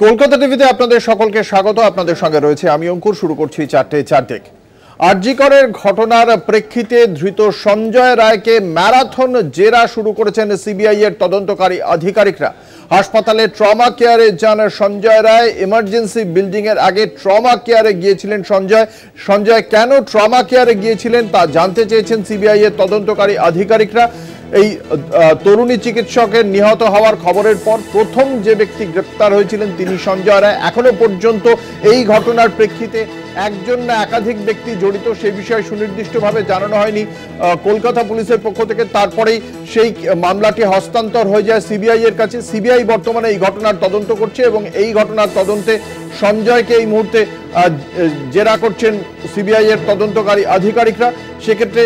কলকাতা টিভিতে আপনাদের সকলকে স্বাগত। আপনাদের সঙ্গে রয়েছে আমি অঙ্কুর। শুরু করছি 4টা দিক। আরজি করের ঘটনার প্রেক্ষিতে ধৃত সঞ্জয় রায়কে ম্যারাথন জেরা শুরু করেছেন সিবিআই এর তদন্তকারী আধিকারিকরা। হাসপাতালে ট্রমা কেয়ারে যান সঞ্জয় রায়। ইমার্জেন্সি বিল্ডিং এর আগে ট্রমা কেয়ারে গিয়েছিলেন সঞ্জয় কেন ট্রমা কেয়ারে গিয়েছিলেন তা জানতে চেয়েছেন সিবিআই এর তদন্তকারী আধিকারিকরা। এই তরুণী চিকিৎসকের নিহত হওয়ার খবরের পর প্রথম যে ব্যক্তি গ্রেপ্তার হয়েছিলেন তিনি সঞ্জয় রায়। এখনো পর্যন্ত এই ঘটনার প্রেক্ষিতে একজন না একাধিক ব্যক্তি জড়িত সেই বিষয়ে সুনির্দিষ্টভাবে জানানো হয়নি কলকাতা পুলিশের পক্ষ থেকে। তারপরেই সেই মামলাটি হস্তান্তর হয়ে যায় সিবিআই এর কাছে। সিবিআই বর্তমানে এই ঘটনার তদন্ত করছে এবং এই ঘটনার তদন্তে সঞ্জয়কে এই মুহূর্তে জেরা করছেন সিবিআই এর তদন্তকারী আধিকারিকরা। সেক্ষেত্রে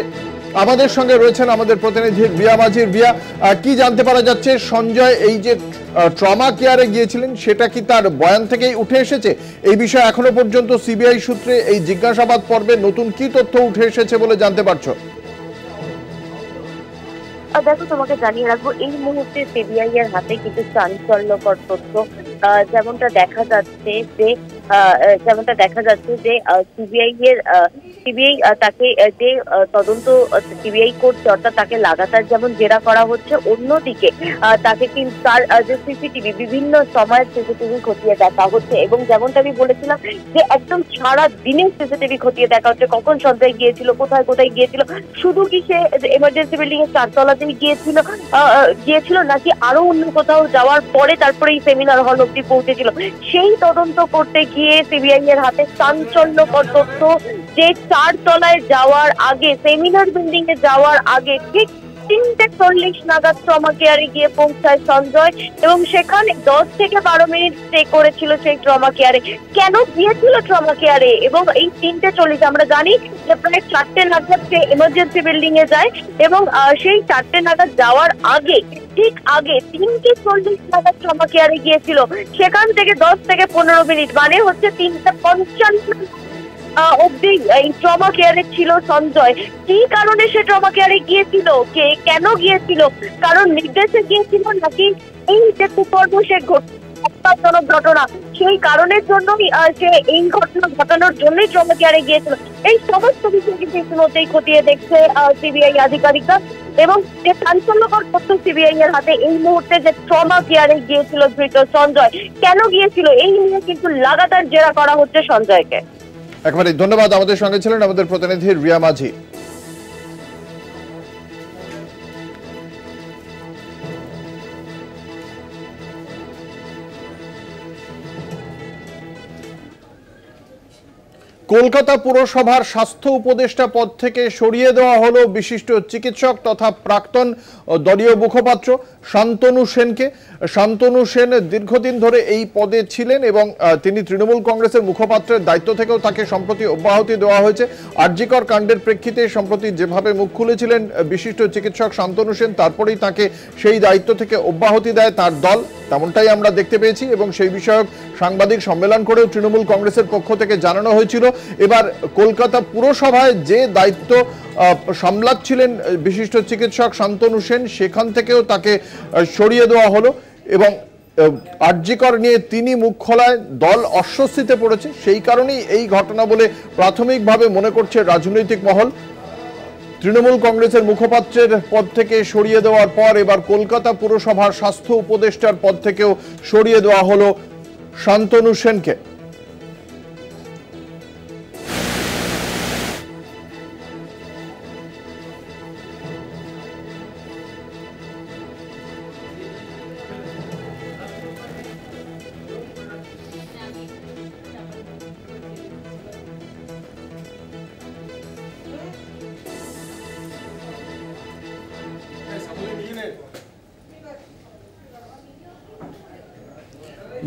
আমাদের সঙ্গে রয়েছেন আমাদের প্রতিনিধি রিয়া মাঝির। রিয়া, কি জানতে পারা যাচ্ছে? সঞ্জয় এই যে ট্রমা কেয়ারে গিয়েছিলেন সেটা কি তার বয়ান থেকেই উঠে এসেছে? এই বিষয়ে এখনো পর্যন্ত সিবিআই সূত্রে এই জিজ্ঞাসাবাদ পর্বে নতুন কি তথ্য উঠে এসেছে বলে জানতে পারছো? দেখো, তোমাকে জানিয়ে রাখবো এই মুহূর্তে সিবিআই এর হাতে কিছু চাঞ্চল্যকর তথ্য যেমনটা দেখা যাচ্ছে যে সিবিআই তাকে যে তদন্ত সিবিআই করছে অর্থাৎ তাকে লাগাতার যেমন জেরা করা হচ্ছে, অন্যদিকে তাকে কিন্তু তার যে সিসিটিভি বিভিন্ন সময়ের সিসিটিভি খতিয়ে দেখা হচ্ছে এবং যেমনটা আমি বলেছিলাম যে একদম সারা দিনের সিসিটিভি খতিয়ে দেখা হচ্ছে। কখন সঞ্জয় গিয়েছিল, কোথায় কোথায় গিয়েছিল, শুধু কি সে এমার্জেন্সি বিল্ডিং এর 4 তলাতেই গিয়েছিল নাকি আরো অন্য কোথাও যাওয়ার পরে তারপরে এই সেমিনার হল অব্দি পৌঁছেছিল, সেই তদন্ত করতে গিয়ে সিবিআই এর হাতে চাঞ্চল্যকর তথ্য যে 4 তলায় যাওয়ার আগে, সেমিনার বিল্ডিং এ যাওয়ার আগে ঠিক 3:40 নাগাদ ট্রমা কেয়ারে গিয়ে পৌঁছায় সঞ্জয় এবং সেখানে 10 থেকে 12 মিনিট স্টে করেছিল সেই ট্রমা কেয়ারে। কেন গিয়েছিল ট্রমা কেয়ারে এবং এই 3:40 আমরা জানি যে প্রায় 4টে নাগাদ সে এমার্জেন্সি বিল্ডিং এ যায় এবং সেই 4টে নাগাদ যাওয়ার আগে ঠিক আগে 3:40 নাগাদ ট্রমা কেয়ারে গিয়েছিল। সেখান থেকে 10 থেকে 15 মিনিট মানে হচ্ছে 3:55 অব্দি এই ট্রমা কেয়ারে ছিল সঞ্জয়। কি কারণে সে ট্রমা কেয়ারে গিয়েছিল, কেন গিয়েছিল, কারণ নির্দেশে গিয়েছিল নাকি এই যে কুকর্ম সে হত্যাজনক ঘটনা সেই কারণের জন্যই সে এই ঘটনা ঘটানোর জন্যই ট্রমা কেয়ারে গিয়েছিল? এই সমস্ত বিষয় কিন্তু ইতিমধ্যেই খতিয়ে দেখছে সিবিআই আধিকারিকরা এবং যে চাঞ্চল্যকর তথ্য সিবিআই এর হাতে এই মুহূর্তে যে ট্রমা কেয়ারে গিয়েছিল ধৃত সঞ্জয়, কেন গিয়েছিল এই নিয়ে কিন্তু লাগাতার জেরা করা হচ্ছে সঞ্জয়কে। একেবারে ধন্যবাদ। আমাদের সঙ্গে ছিলেন আমাদের প্রতিনিধি রিয়া মাঝি। কলকাতা পুরসভার স্বাস্থ্য উপদেষ্টা পদ থেকে সরিয়ে দেওয়া হলো বিশিষ্ট চিকিৎসক তথা প্রাক্তন দলীয় মুখপাত্র শান্তনু সেনকে। শান্তনু সেন দীর্ঘদিন ধরে এই পদে ছিলেন এবং তিনি তৃণমূল কংগ্রেসের মুখপাত্রের দায়িত্ব থেকেও তাকে সম্প্রতি অব্যাহতি দেওয়া হয়েছে। আরজি কর কাণ্ডের প্রেক্ষিতে সম্প্রতি যেভাবে মুখ খুলেছিলেন বিশিষ্ট চিকিৎসক শান্তনু সেন, তারপরেই তাকে সেই দায়িত্ব থেকে অব্যাহতি দেয় তার দল, তেমনটাই আমরা দেখতে পেয়েছি এবং সেই বিষয়ক সাংবাদিক সম্মেলন করেও তৃণমূল কংগ্রেসের পক্ষ থেকে জানানো হয়েছিল। এবার কলকাতা পুরসভায় যে দায়িত্ব সামলাচ্ছিলেন বিশিষ্ট চিকিৎসক শান্তনু সেন, সেখান থেকেও তাকে সরিয়ে দেওয়া হলো এবং আরজি কর নিয়ে তিনি মুখ খোলায় দল অস্বস্তিতে পড়েছে। সেই কারণেই এই ঘটনা বলে প্রাথমিকভাবে মনে করছে রাজনৈতিক মহল। তৃণমূল কংগ্রেসের মুখপাত্রের পদ থেকে সরিয়ে দেওয়ার পর এবার কলকাতা পুরসভার স্বাস্থ্য উপদেষ্টার পদ থেকেও সরিয়ে দেওয়া হলো শান্তনু সেনকে।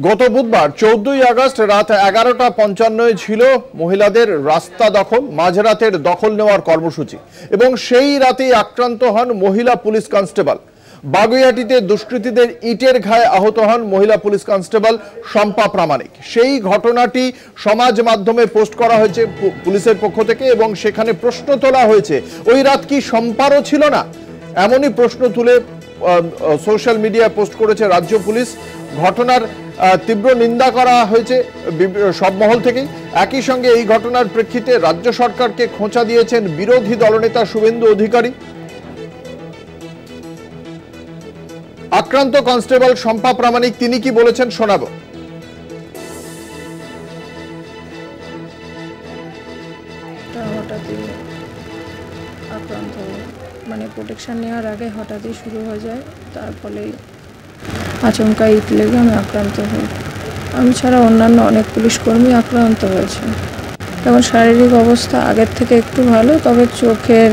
গত বুধবার 14ই আগস্ট রাত 11:55 ছিল মহিলাদের রাস্তা দখল, মাঝরাতের দখল নেওয়ার কর্মসূচি এবং সেই রাতেই আক্রান্ত হন মহিলা পুলিশ কনস্টেবল। বাগুইয়াটিতে দুষ্কৃতীদের ইটের ঘায়ে আহত হন মহিলা পুলিশ কনস্টেবল শম্পা প্রামাণিক। সেই ঘটনাটি সমাজ মাধ্যমে পোস্ট করা হয়েছে পুলিশের পক্ষ থেকে এবং সেখানে প্রশ্ন তোলা হয়েছে, ওই রাত কি শম্পারও ছিল না? এমনই প্রশ্ন তুলে সোশ্যাল মিডিয়ায় পোস্ট করেছে রাজ্য পুলিশ। ঘটনার তীব্র নিন্দা করা হয়েছে সব মহল থেকেই। একই সঙ্গে এই ঘটনার প্রেক্ষিতে রাজ্য সরকারকে খোঁচা দিয়েছেন বিরোধী দলনেতা শুভেন্দু অধিকারী। আক্রান্ত কনস্টেবল শম্পা প্রামাণিক তিনি কি বলেছেন শোনাবো। হঠাৎই আক্রান্ত, মানে প্রোটেকশন নেওয়ার আগে হঠাৎই শুরু হয়ে যায়, তার ফলে আচমকা ইট লেগে আমি আক্রান্ত হই। আমি ছাড়া অন্যান্য অনেক পুলিশ কর্মী আক্রান্ত হয়েছে। এখন শারীরিক অবস্থা আগের থেকে একটু ভালো, তবে চোখের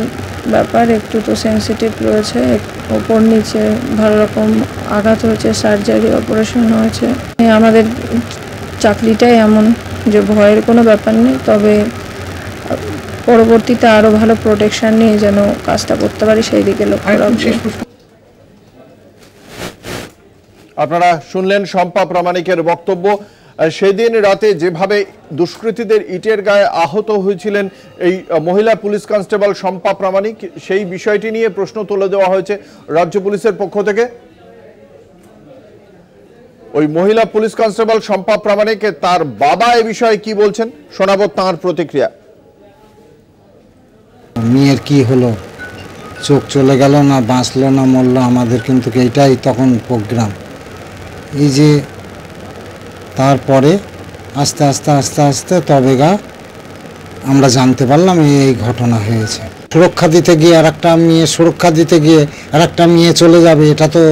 ব্যাপার একটু তো সেন্সিটিভ রয়েছে, ওপর নিচে ভালো রকম আঘাত হয়েছে, সার্জারি অপারেশন হয়েছে। আমাদের চাকরিটাই এমন যে ভয়ের কোনো ব্যাপার নেই, তবে পরবর্তীতে আরো ভালো প্রোটেকশন নিয়ে যেন কাজটা করতে পারি সেই দিকে লক্ষ্য রাখবো। আপনারা শুনলেন শম্পা প্রামাণিকের বক্তব্য। সেদিন রাতে যেভাবে দুষ্কৃতীদের ইটের গায়ে আহত হয়েছিলেন এই মহিলা পুলিশ কনস্টেবল শম্পা প্রামাণিক, সেই বিষয়টি নিয়ে প্রশ্ন তুলে দেওয়া হয়েছে রাজ্য পুলিশের পক্ষ থেকে। ওই মহিলা পুলিশ কনস্টেবল শম্পা প্রামাণিক তার বাবা এ বিষয়ে কি বলছেন শোনাবো তাঁর প্রতিক্রিয়া। মেয়ের কি হলো, চোখ চলে গেল না বাঁচলো না মরলো, আমাদের কিন্তু এইটাই তখন প্রোগ্রাম। এই যে তারপরে আস্তে আস্তে আস্তে আস্তে তবে আমরা জানতে পারলাম এই ঘটনা হয়েছে। সুরক্ষা দিতে গিয়ে আর একটা মেয়ে সুরক্ষা দিতে গিয়ে আর একটা মেয়ে চলে যাবে, এটা তো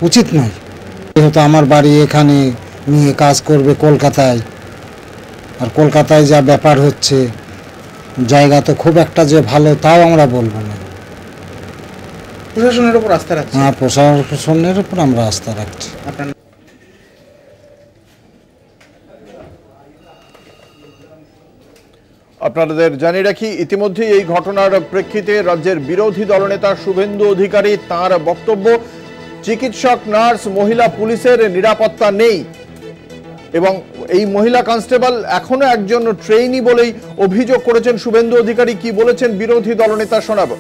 উচিত নয়। যেহেতু আমার বাড়ি এখানে, মেয়ে কাজ করবে কলকাতায়, আর কলকাতায় যা ব্যাপার হচ্ছে, জায়গা তো খুব একটা যে ভালো তাও আমরা বলবো না। প্রশাসনের উপর আস্থা রাখছি। হ্যাঁ, প্রশাসনের উপর আমরা আস্থা রাখছি। আপনাদের জানিয়ে রাখি, ইতিমধ্যে এই ঘটনার প্রেক্ষিতে রাজ্যের বিরোধী দলনেতা শুভেন্দু অধিকারী তার বক্তব্য, চিকিৎসক, নার্স, মহিলা পুলিশের নিরাপত্তা নেই এবং এই মহিলা কনস্টেবল এখনো একজন ট্রেইনি বলেই অভিযোগ করেছেন শুভেন্দু অধিকারী। কি বলেছেন বিরোধী দলনেতা শোনাবো।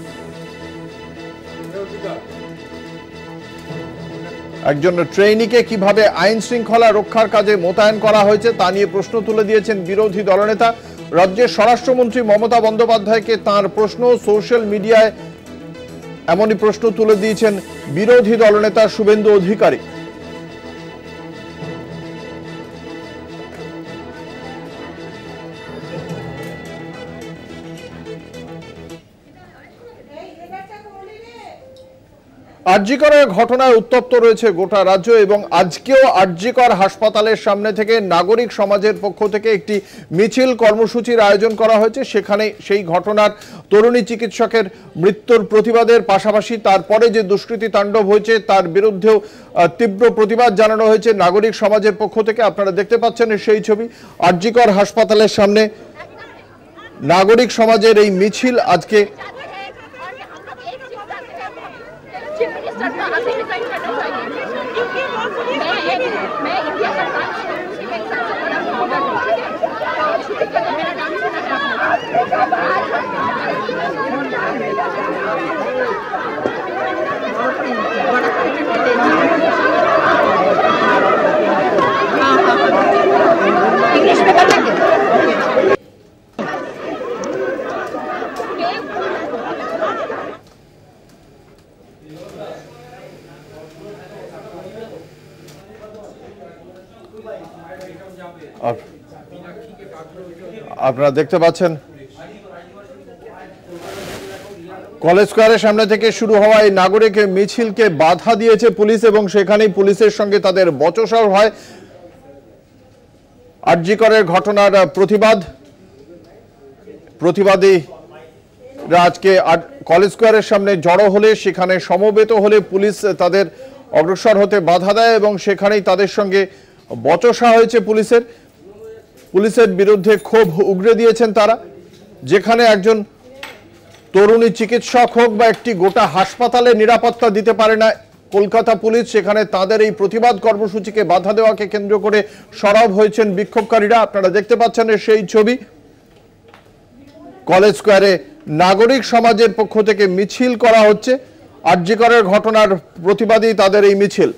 একজন ট্রেইনিকে কিভাবে আইন শৃঙ্খলা রক্ষার কাজে মোতায়েন করা হয়েছে তা নিয়ে প্রশ্ন তুলে দিয়েছেন বিরোধী দলনেতা। রাজ্যের স্বরাষ্ট্রমন্ত্রী মমতা বন্দ্যোপাধ্যায়কে তাঁর প্রশ্ন, সোশ্যাল মিডিয়ায় এমনই প্রশ্ন তুলে দিয়েছেন বিরোধী দলনেতা শুভেন্দু অধিকারী। আরজিকরের ঘটনায় উত্তপ্ত রয়েছে গোটা রাজ্য এবং আজকেও আরজিকর হাসপাতালের সামনে থেকে নাগরিক সমাজের পক্ষ থেকে একটি মিছিল কর্মসূচির আয়োজন করা হয়েছে। সেখানে সেই ঘটনার তরুণী চিকিৎসকের মৃত্যুর প্রতিবাদের পাশাপাশি তারপরে যে দুষ্কৃতী তাণ্ডব হয়েছে তার বিরুদ্ধেও তীব্র প্রতিবাদ জানানো হয়েছে নাগরিক সমাজের পক্ষ থেকে। আপনারা দেখতে পাচ্ছেন সেই ছবি, আরজিকর হাসপাতালের সামনে নাগরিক সমাজের এই মিছিল আজকে আপনারা দেখতে পাচ্ছেন কলেজ স্কয়ারের সামনে থেকে শুরু হওয়া এই নাগরিক মিছিলকে বাধা দিয়েছে পুলিশ এবং সেখানেই পুলিশের সঙ্গে তাদের বচসাও হয়। আরজিকরের ঘটনার প্রতিবাদীরা আজকে কলেজ স্কয়ারের সামনে জড়ো হলে, সেখানে সমবেত হলে পুলিশ তাদের অগ্রসর হতে বাধা দেয় এবং সেখানেই তাদের সঙ্গে বচসা হয়েছে পুলিশের বিরুদ্ধে ক্ষোভ উগরে দিয়েছেন তারা। যেখানে একজন তরুণী চিকিৎসক হোক বা একটি গোটা হাসপাতালে নিরাপত্তা দিতে পারে না কলকাতা পুলিশ, সেখানে তাদের এই প্রতিবাদ কর্মসূচিকে বাধা দেওয়াকে কেন্দ্র করে সরব হয়েছেন বিক্ষোভকারীরা। আপনারা দেখতে পাচ্ছেন সেই ছবি, কলেজ স্কয়ারে নাগরিক সমাজের পক্ষ থেকে মিছিল করা হচ্ছে। আরজিকরের ঘটনার প্রতিবাদী তাদের এই মিছিল।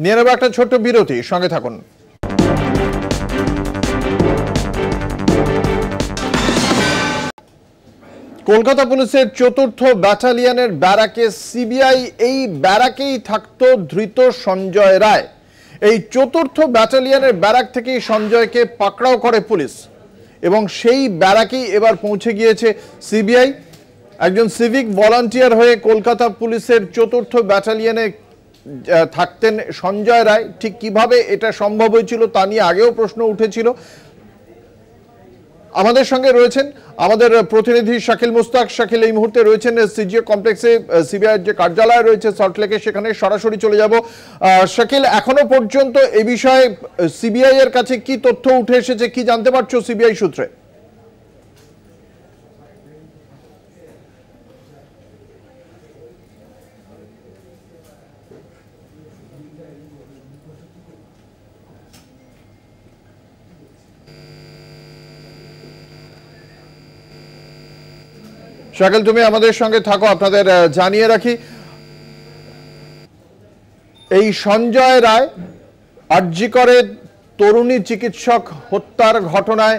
নিয়ে নেব একটা ছোট্ট বিরতি, সঙ্গে থাকুন। কলকাতা পুলিশের ৪র্থ ব্যাটালিয়নের ব্যারাকে সিবিআই, এই ব্যারাকেই থাকতো ধৃত সঞ্জয় রায়। এই ৪র্থ ব্যাটালিয়নের ব্যারাক থেকেই সঞ্জয়কে পাকড়াও করে পুলিশ এবং সেই ব্যারাকেই এবার পৌঁছে গিয়েছে সিবিআই। একজন সিভিক ভলান্টিয়ার হয়ে কলকাতা পুলিশের ৪র্থ ব্যাটালিয়নে থাকতেন সঞ্জয় রায়। ঠিক কিভাবে এটা সম্ভব হয়েছিল তা নিয়ে আগেও প্রশ্ন উঠেছিল। আমাদের সঙ্গে রয়েছেন আমাদের প্রতিনিধি শাকিল মুস্তাক। শাকিল এই মুহূর্তে রয়েছেন সিজিও কমপ্লেক্সে, সিবিআইয়ের যে কার্যালয় রয়েছে সল্টলেকে, সেখানে সরাসরি চলে যাব। শাকিল, এখনো পর্যন্ত এই বিষয়ে সিবিআই এর কাছে কি তথ্য উঠে এসেছে, কি জানতে পারছো সিবিআই সূত্রে? শাকিল, তুমি আমাদের সঙ্গে থাকো। আপনাদের জানিয়ে রাখি, এই সঞ্জয় রায় আরজিকরে তরুণী চিকিৎসক হত্যার ঘটনায়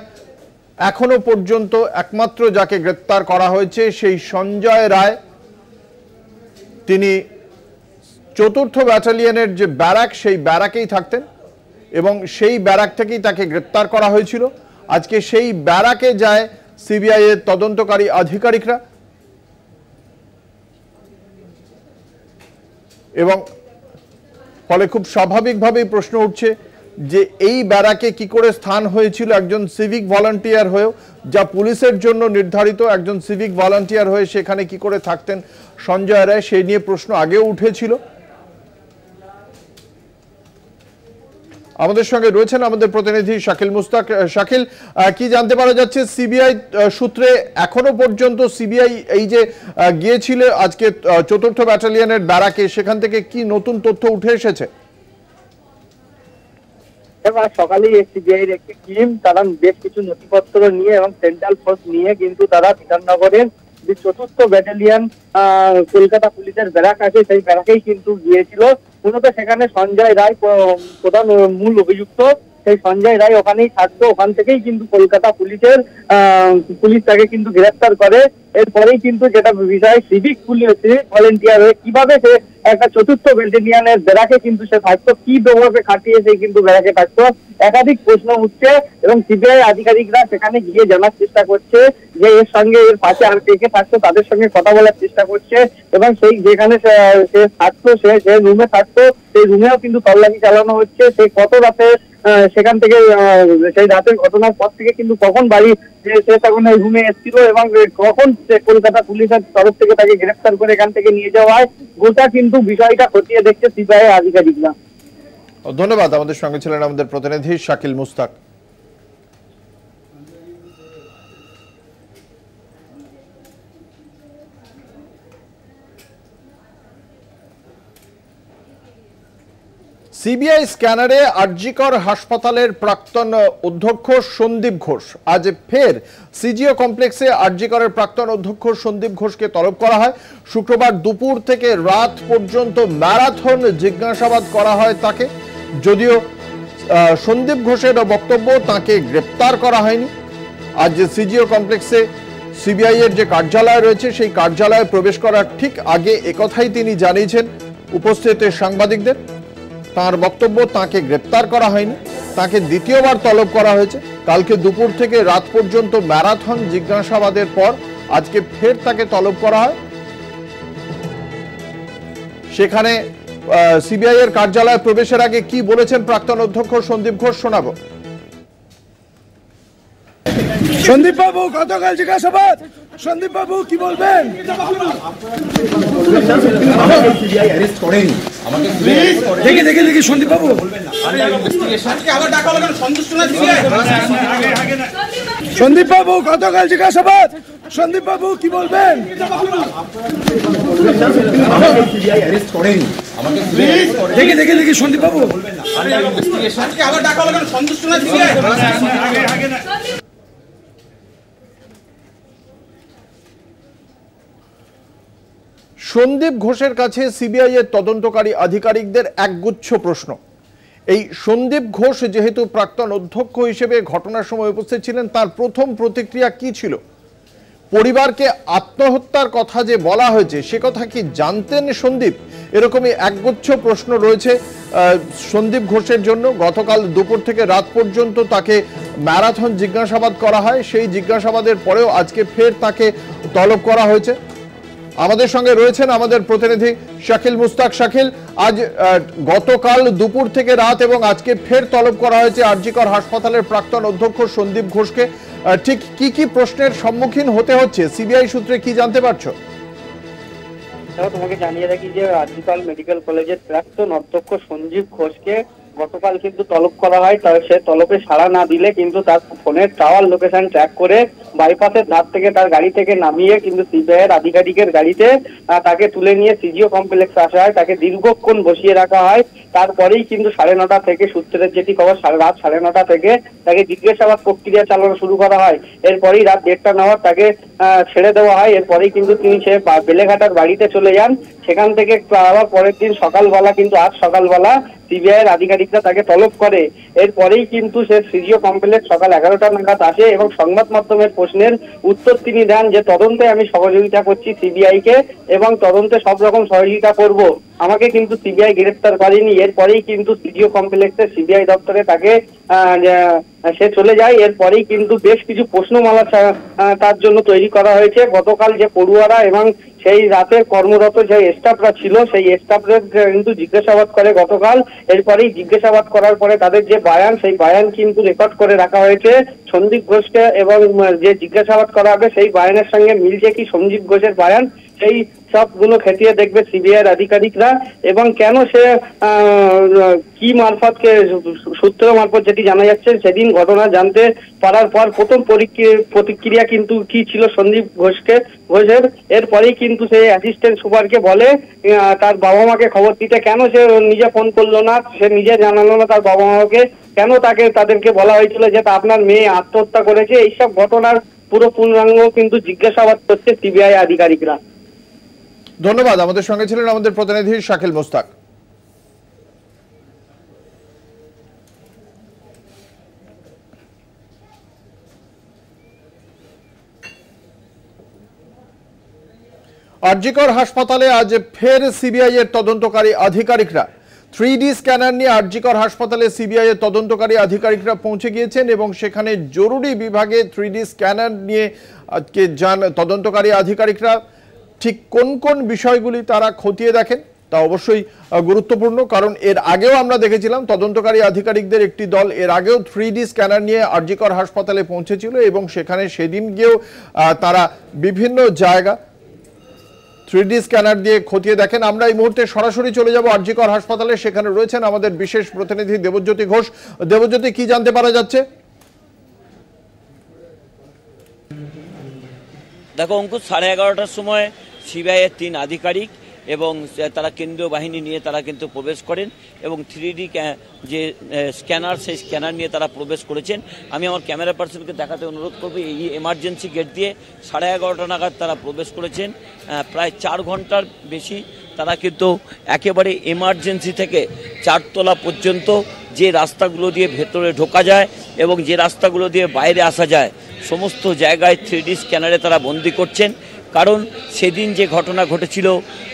এখনো পর্যন্ত একমাত্র যাকে গ্রেপ্তার করা হয়েছে সেই সঞ্জয় রায়। তিনি ৪র্থ ব্যাটালিয়নের যে ব্যারাক, সেই ব্যারাকেই থাকতেন এবং সেই ব্যারাক থেকেই তাকে গ্রেপ্তার করা হয়েছিল। আজকে সেই ব্যারাকে যায় সিবিআই এর তদন্তকারী আধিকারিকরা এবং ফলে খুব স্বাভাবিকভাবেই প্রশ্ন উঠছে যে এই ব্যারাকে কি করে স্থান হয়েছিল একজন সিভিক ভলান্টিয়ার হয়েও, যা পুলিশের জন্য নির্ধারিত, একজন সিভিক ভলান্টিয়ার হয়ে সেখানে কি করে থাকতেন সঞ্জয় রায়, সেই নিয়ে প্রশ্ন আগেও উঠেছিল। আমাদের সঙ্গে রয়েছেন আমাদের প্রতিনিধি শাকিল মুস্তাক। শাকিল, কি জানতে পারা যাচ্ছে সিবিআই সূত্রে? এখনো পর্যন্ত সিবিআই এই যে গিয়েছিল আজকে ৪র্থ ব্যাটালিয়নের ব্যারাকে, সেখান থেকে কি নতুন তথ্য উঠে এসেছে? সকালেই সিবিআই এর একটি টিম, তারা বেশ কিছু নথিপত্র নিয়ে এবং সেন্ট্রাল ফোর্স নিয়ে কিন্তু তারা বিধাননগরের যে ৪র্থ ব্যাটালিয়ন কলকাতা পুলিশের ব্যারাক আছে সেই ব্যারাকেই কিন্তু গিয়েছিল। মূলত সেখানে সঞ্জয় রায় প্রধান মূল অভিযুক্ত। সেই সঞ্জয় রায় ওখানেই থাকতো, ওখান থেকেই কিন্তু কলকাতা পুলিশ তাকে কিন্তু গ্রেফতার করে। এরপরেই কিন্তু যেটা বিষয়, সিভিক ভলেন্টিয়ার হয়ে কিভাবে সে একটা ৪র্থ ব্যাটালিয়নের ব্যারাকে কিন্তু সে থাকতো, কি ব্যবহারে খাটিয়ে সে কিন্তু ব্যারাকে থাকতো, একাধিক প্রশ্ন উঠছে এবং সিবিআই আধিকারিকরা সেখানে গিয়ে জানার চেষ্টা করছে যে এর সঙ্গে এর পাশে আর কে কে থাকতো, তাদের সঙ্গে কথা বলার চেষ্টা করছে এবং সেই যেখানে সে থাকতো, সে রুমে থাকতো, সেই রুমেও কিন্তু তল্লাশি চালানো হচ্ছে। সে কত রাতে সেখান থেকে, সেই রাতের ঘটনার পর থেকে কিন্তু কখন বাড়ি সে তখন এই রুমে এসেছিল এবং কখন কলকাতা পুলিশের তরফ থেকে তাকে গ্রেফতার করে এখান থেকে নিয়ে যাওয়া হয়, গোটা কিন্তু বিষয়টা খতিয়ে দেখছে সিবিআই আধিকারিকরা। ধন্যবাদ। আমাদের সঙ্গে ছিলেন আমাদের প্রতিনিধি শাকিল মুস্তাক। সিবিআই স্ক্যানারে আরজিকর হাসপাতালের প্রাক্তন অধ্যক্ষ সন্দীপ ঘোষ, আজ ফের সিজিও কমপ্লেক্সে আরজিকরের প্রাক্তন অধ্যক্ষ সন্দীপ ঘোষকে তলব করা হয়। শুক্রবার দুপুর থেকে রাত পর্যন্ত ম্যারাথন জিজ্ঞাসাবাদ করা হয় তাকে। যদিও সন্দীপ ঘোষের বক্তব্য তাকে গ্রেপ্তার করা হয়নি। আজ সিজিও কমপ্লেক্সে সিবিআই এর যে কার্যালয় রয়েছে সেই কার্যালয়ে প্রবেশ করার ঠিক আগে একথাই তিনি জানিয়েছেন উপস্থিত সাংবাদিকদের। তার বক্তব্য, তাকে গ্রেপ্তার করা হয়নি, তাকে দ্বিতীয়বার তলব করা হয়েছে। কালকে দুপুর থেকে রাত পর্যন্ত ম্যারাথন জিজ্ঞাসাবাদের পর আজকে ফের তাকে তলব করা হয়। সেখানে সিবিআই এর কার্যালয়ে প্রবেশের আগে কি বলেছেন প্রাক্তন অধ্যক্ষ সন্দীপ ঘোষ শোনাবো। সন্দীপ বাবু, গতকাল জিজ্ঞাসাবাদ, সন্দীপ বাবু কি বলবেন? দেখি সন্দীপ বাবু, সন্দীপ বাবু গতকাল জিজ্ঞাসাবাদ, সন্দীপ বাবু কি বলবেন? দেখি সন্দীপ বাবু সন্দীপ ঘোষের কাছে সিবিআই এর তদন্তকারী আধিকারিকদের একগুচ্ছ প্রশ্ন। এই সন্দীপ ঘোষ যেহেতু প্রাক্তন অধ্যক্ষ হিসেবে ঘটনার সময় উপস্থিত ছিলেন, তার প্রথম প্রতিক্রিয়া কি ছিল? পরিবারকে আত্মহত্যার কথা যে বলা হয়েছে সে কথা কি জানতেন সন্দীপ? এরকমই একগুচ্ছ প্রশ্ন রয়েছে সন্দীপ ঘোষের জন্য। গতকাল দুপুর থেকে রাত পর্যন্ত তাকে ম্যারাথন জিজ্ঞাসাবাদ করা হয়, সেই জিজ্ঞাসাবাদের পরেও আজকে ফের তাকে তলব করা হয়েছে। আমাদের সঙ্গে রয়েছেন আমাদের প্রতিনিধি শাকিল মুস্তাক। শাকিল, আজ গতকাল দুপুর থেকে রাত এবং আজকে ফের তলব করা হয়েছে আরজিকর হাসপাতালের প্রাক্তন অধ্যক্ষ সন্দীপ ঘোষকে। ঠিক কি কি প্রশ্নের সম্মুখীন হতে হচ্ছে, সিবিআই সূত্রে কি জানতে পারছো? তোমাকে জানিয়ে রাখি যে আরজিকর মেডিকেল কলেজের প্রাক্তন অধ্যক্ষ সঞ্জীব ঘোষকে গতকাল কিন্তু তলব করা হয়। সে তলবে সাড়া না দিলে কিন্তু তার ফোনের টাওয়ার লোকেশন ট্র্যাক করে বাইপাসের ধার থেকে তার গাড়ি থেকে নামিয়ে কিন্তু সিবিআই এর আধিকারিকের গাড়িতে তাকে তুলে নিয়ে সিজিও কমপ্লেক্সে আসা হয়। তাকে দীর্ঘক্ষণ বসিয়ে রাখা হয়। তারপরেই কিন্তু 9:30 থেকে, সূত্রের যেটি খবর, রাত 9:30 থেকে তাকে জিজ্ঞাসাবাদ প্রক্রিয়া চালানো শুরু করা হয়। এরপরেই রাত 1:30 নাগাদ তাকে ছেড়ে দেওয়া হয়। এরপরেই কিন্তু তিনি সে বেলেঘাটার বাড়িতে চলে যান। সেখান থেকে আবার পরের দিন সকালবেলা, কিন্তু আজ সকালবেলা সিবিআই এর আধিকারিকরা তাকে তলব করে। এরপরেই কিন্তু সে সিজিও কমপ্লেক্স সকাল 11টা নাগাদ আসে এবং সংবাদ মাধ্যমের প্রশ্নের উত্তর তিনি দেন যে তদন্তে আমি সহযোগিতা করছি সিবিআই কে এবং তদন্তে সব রকম সহযোগিতা করব। আমাকে কিন্তু সিবিআই গ্রেফতার করেনি। এরপরেই কিন্তু সিজিও কমপ্লেক্সের সিবিআই দপ্তরে তাকে সে চলে যায়। এরপরেই কিন্তু বেশ কিছু প্রশ্নমালা তার জন্য তৈরি করা হয়েছে। গতকাল যে পড়ুয়ারা এবং সেই রাতের কর্মরত যে স্টাফরা ছিল সেই স্টাফরা কিন্তু জিজ্ঞাসাবাদ করে গতকাল। এরপরেই জিজ্ঞাসাবাদ করার পরে তাদের যে বয়ান, সেই বয়ান কিন্তু রেকর্ড করে রাখা হয়েছে সন্দীপ ঘোষকে, এবং যে জিজ্ঞাসাবাদ করা হবে সেই বয়ানের সঙ্গে মিলছে কি সন্দীপ ঘোষের বয়ান, সেই সবগুলো খতিয়ে দেখবে সিবিআই আধিকারিকরা। এবং কেন সে কি মারফতকে, সূত্র মারফত যেটি জানা যাচ্ছে, সেদিন ঘটনা জানতে পারার পর প্রথম প্রতিক্রিয়া কিন্তু কি ছিল সন্দীপ ঘোষের। এরপরেই কিন্তু সে অ্যাসিস্ট্যান্ট সুপারকে বলে তার বাবা মাকে খবর দিতে। কেন সে নিজে ফোন করলো না, সে নিজে জানালো না তার বাবা মাকে, কেন তাদেরকে বলা হয়েছিল যে আপনার মেয়ে আত্মহত্যা করেছে। এইসব ঘটনার পুরো পূর্ণাঙ্গ কিন্তু জিজ্ঞাসাবাদ করছে সিবিআই আধিকারিকরা। ধন্যবাদ। আমাদের সঙ্গে ছিলেন আমাদের প্রতিনিধি শাকিল মুস্তাক। আরজিকর হাসপাতালে আজ ফের সিবিআই এর তদন্তকারী আধিকারিকরা 3D স্ক্যানার নিয়ে আরজিকর হাসপাতালে সিবিআই এর তদন্তকারী আধিকারিকরা পৌঁছে গিয়েছেন এবং সেখানে জরুরি বিভাগে 3D স্ক্যানার নিয়ে আজকে যান তদন্তকারী আধিকারিকরা। ঠিক কোন কোন বিষয়গুলি তারা খতিয়ে দেখেন তা অবশ্যই গুরুত্বপূর্ণ, কারণ এর আগেও আমরা দেখেছিলাম তদন্তকারী আধিকারিকদের একটি দল এর আগেও 3D স্ক্যানার নিয়ে আরজিকর হাসপাতালে পৌঁছেছিল এবং সেখানে সেদিন গিয়েও তারা বিভিন্ন জায়গা 3D স্ক্যানার দিয়ে খতিয়ে দেখেন। আমরা এই মুহূর্তে সরাসরি চলে যাব আরজিকর হাসপাতালে, সেখানে রয়েছেন আমাদের বিশেষ প্রতিনিধি দেবজ্যোতি ঘোষ। দেবজ্যোতি, কি জানতে পারা যাচ্ছে? দেখো অঙ্কুশ, 11:30টার সময় সিবিআইয়ের 3 আধিকারিক এবং তারা কেন্দ্রীয় বাহিনী নিয়ে তারা কিন্তু প্রবেশ করেন এবং 3D যে স্ক্যানার, সেই স্ক্যানার নিয়ে তারা প্রবেশ করেছেন। আমি আমার ক্যামেরা পার্সনকে দেখাতে অনুরোধ করব, এই এমার্জেন্সি গেট দিয়ে 11:30 নাগাদ তারা প্রবেশ করেছেন। প্রায় 4 ঘন্টার বেশি তারা কিন্তু একেবারে এমার্জেন্সি থেকে 4 তলা পর্যন্ত যে রাস্তাগুলো দিয়ে ভেতরে ঢোকা যায় এবং যে রাস্তাগুলো দিয়ে বাইরে আসা যায় সমস্ত জায়গায় 3D স্ক্যানারে তারা বন্দি করছেন। কারণ সেদিন যে ঘটনা ঘটেছিল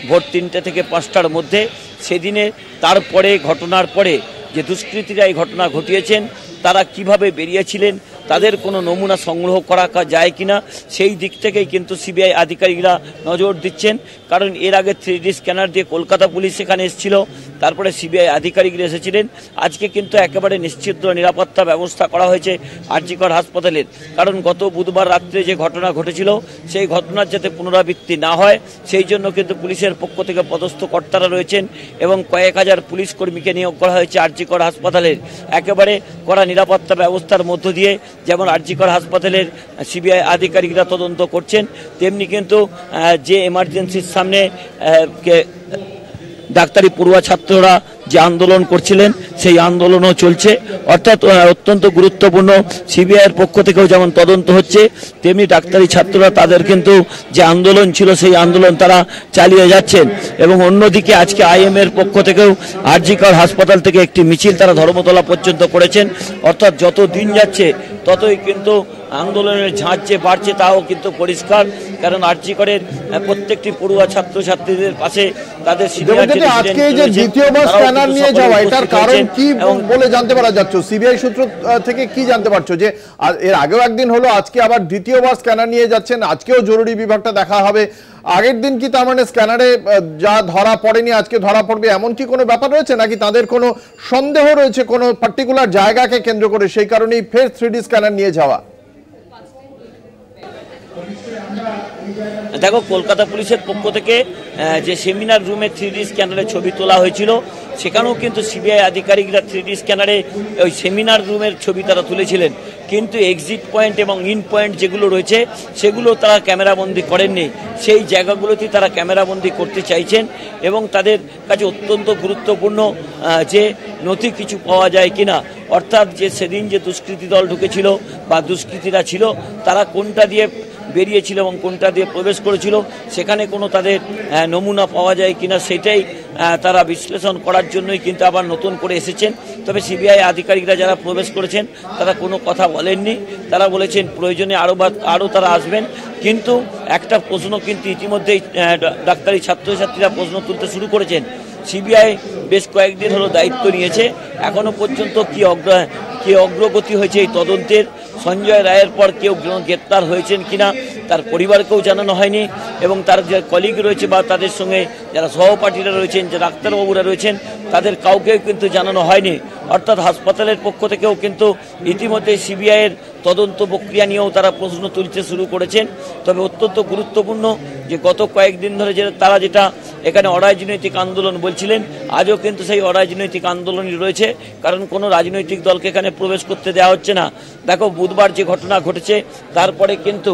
ভোর 3টে থেকে 5টার মধ্যে, সেদিনে তারপরে ঘটনার পরে যে দুষ্কৃতীরা এই ঘটনা ঘটিয়েছেন তারা কিভাবে বেরিয়েছিলেন, তাদের কোনো নমুনা সংগ্রহ করা যায় কিনা, সেই দিক থেকেই কিন্তু সিবিআই আধিকারিকরা নজর দিচ্ছেন। কারণ এর আগে 3D স্ক্যানার দিয়ে কলকাতা পুলিশ সেখানে এসেছিল, তারপরে সিবিআই আধিকারিকরা এসেছিলেন। আজকে কিন্তু একেবারে নিশ্চিদ্র নিরাপত্তা ব্যবস্থা করা হয়েছে আরজিকর হাসপাতালের। কারণ গত বুধবার রাত্রে যে ঘটনা ঘটেছিল সেই ঘটনার যাতে পুনরাবৃত্তি না হয় সেই জন্য কিন্তু পুলিশের পক্ষ থেকে পদস্থ কর্তারা রয়েছেন এবং কয়েক হাজার পুলিশ কর্মীকে নিয়োগ করা হয়েছে আরজিকর হাসপাতালের। একেবারে কড়া নিরাপত্তা ব্যবস্থার মধ্য দিয়ে যেমন আরজিকর হাসপাতালের সিবিআই আধিকারিকরা তদন্ত করছেন, তেমনি কিন্তু যে এমার্জেন্সির সামনে ডাক্তারি পড়ুয়া ছাত্ররা যে আন্দোলন করছিলেন সেই আন্দোলনও চলছে। অর্থাৎ অত্যন্ত গুরুত্বপূর্ণ, সিবিআইয়ের পক্ষ থেকেও যেমন তদন্ত হচ্ছে, তেমনি ডাক্তারি ছাত্ররা তাদের কিন্তু যে আন্দোলন ছিল সেই আন্দোলন তারা চালিয়ে যাচ্ছেন। এবং অন্যদিকে আজকে আইএমের পক্ষ থেকেও আরজিকর হাসপাতাল থেকে একটি মিছিল তারা ধর্মতলা পর্যন্ত করেছেন। অর্থাৎ যত দিন যাচ্ছে ততই কিন্তু আন্দোলনের ঝাঁজ যে বাড়ছে তাও কিন্তু পরিষ্কার, কারণ আরজিকরের প্রত্যেকটি পড়ুয়া ছাত্রছাত্রীদের পাশে তাদের আজকে যে দ্বিতীয়বার স্ক্যানার নিয়ে যাওয়া, এটার কারণ কি বলে জানতে পারা যাচ্ছে? সিবিআই সূত্র থেকে কি জানতে পারছো যে এর আগেও একদিন হলো, আজকে আবার দ্বিতীয়বার স্ক্যানার নিয়ে যাচ্ছেন, আজকেও জরুরি বিভাগটা দেখা হবে। আগের দিন কি তার মানে স্ক্যানারে যা ধরা পড়েনি আজকে ধরা পড়বে এমন কি কোনো ব্যাপার রয়েছে, নাকি তাদের কোনো সন্দেহ রয়েছে কোনো পার্টিকুলার জায়গাকে কেন্দ্র করে, সেই কারণেই ফের 3D স্ক্যানার নিয়ে যাওয়া? দেখো, কলকাতা পুলিশের পক্ষ থেকে যে সেমিনার রুমে 3D স্ক্যানারের ছবি তোলা হয়েছিল, সেখানেও কিন্তু সিবিআই আধিকারিকরা 3D স্ক্যানারে ওই সেমিনার রুমের ছবি তারা তুলেছিলেন, কিন্তু এক্সিট পয়েন্ট এবং ইন পয়েন্ট যেগুলো রয়েছে সেগুলো তারা ক্যামেরাবন্দি করেননি। সেই জায়গাগুলোতেই তারা ক্যামেরাবন্দি করতে চাইছেন এবং তাদের কাছে অত্যন্ত গুরুত্বপূর্ণ যে নথি কিছু পাওয়া যায় কিনা, অর্থাৎ যে সেদিন যে দুষ্কৃতী দল ঢুকেছিল বা দুষ্কৃতীরা ছিল তারা কোনটা দিয়ে বেরিয়েছিল এবং কোনটা দিয়ে প্রবেশ করেছিল, সেখানে কোনো তাদের নমুনা পাওয়া যায় কিনা সেটাই তারা বিশ্লেষণ করার জন্যই কিন্তু আবার নতুন করে এসেছেন। তবে সিবিআই আধিকারিকরা যারা প্রবেশ করেছেন তারা কোনো কথা বলেননি, তারা বলেছেন প্রয়োজনে আরও তারা আসবেন। কিন্তু একটা প্রশ্ন কিন্তু ইতিমধ্যেই ডাক্তারি ছাত্রছাত্রীরা প্রশ্ন তুলতে শুরু করেছেন। সিবিআই বেশ কয়েকদিন হলো দায়িত্ব নিয়েছে, এখনো পর্যন্ত কি অগ্রগতি হয়েছে এই তদন্তের, সঞ্জয় রায়ের পর কেউ গ্রেপ্তার হয়েছেন কিনা তার পরিবারকেও জানানো হয়নি, এবং তার যে কলিগ রয়েছে বা তাদের সঙ্গে যারা সহপাঠীরা রয়েছেন, যে ডাক্তারবাবুরা রয়েছেন, তাদের কাউকেও কিন্তু জানানো হয়নি। অর্থাৎ হাসপাতালের পক্ষ থেকেও কিন্তু ইতিমধ্যে সিবিআইয়ের তদন্ত প্রক্রিয়া নিয়েও তারা প্রশ্ন তুলতে শুরু করেছেন। তবে অত্যন্ত গুরুত্বপূর্ণ যে গত কয়েকদিন ধরে যে তারা যেটা এখানে অরাজনৈতিক আন্দোলন বলছিলেন, আজও কিন্তু সেই অরাজনৈতিক আন্দোলনই রয়েছে, কারণ কোনো রাজনৈতিক দলকে এখানে প্রবেশ করতে দেওয়া হচ্ছে না। দেখো, বুধবার যে ঘটনা ঘটেছে তারপরে কিন্তু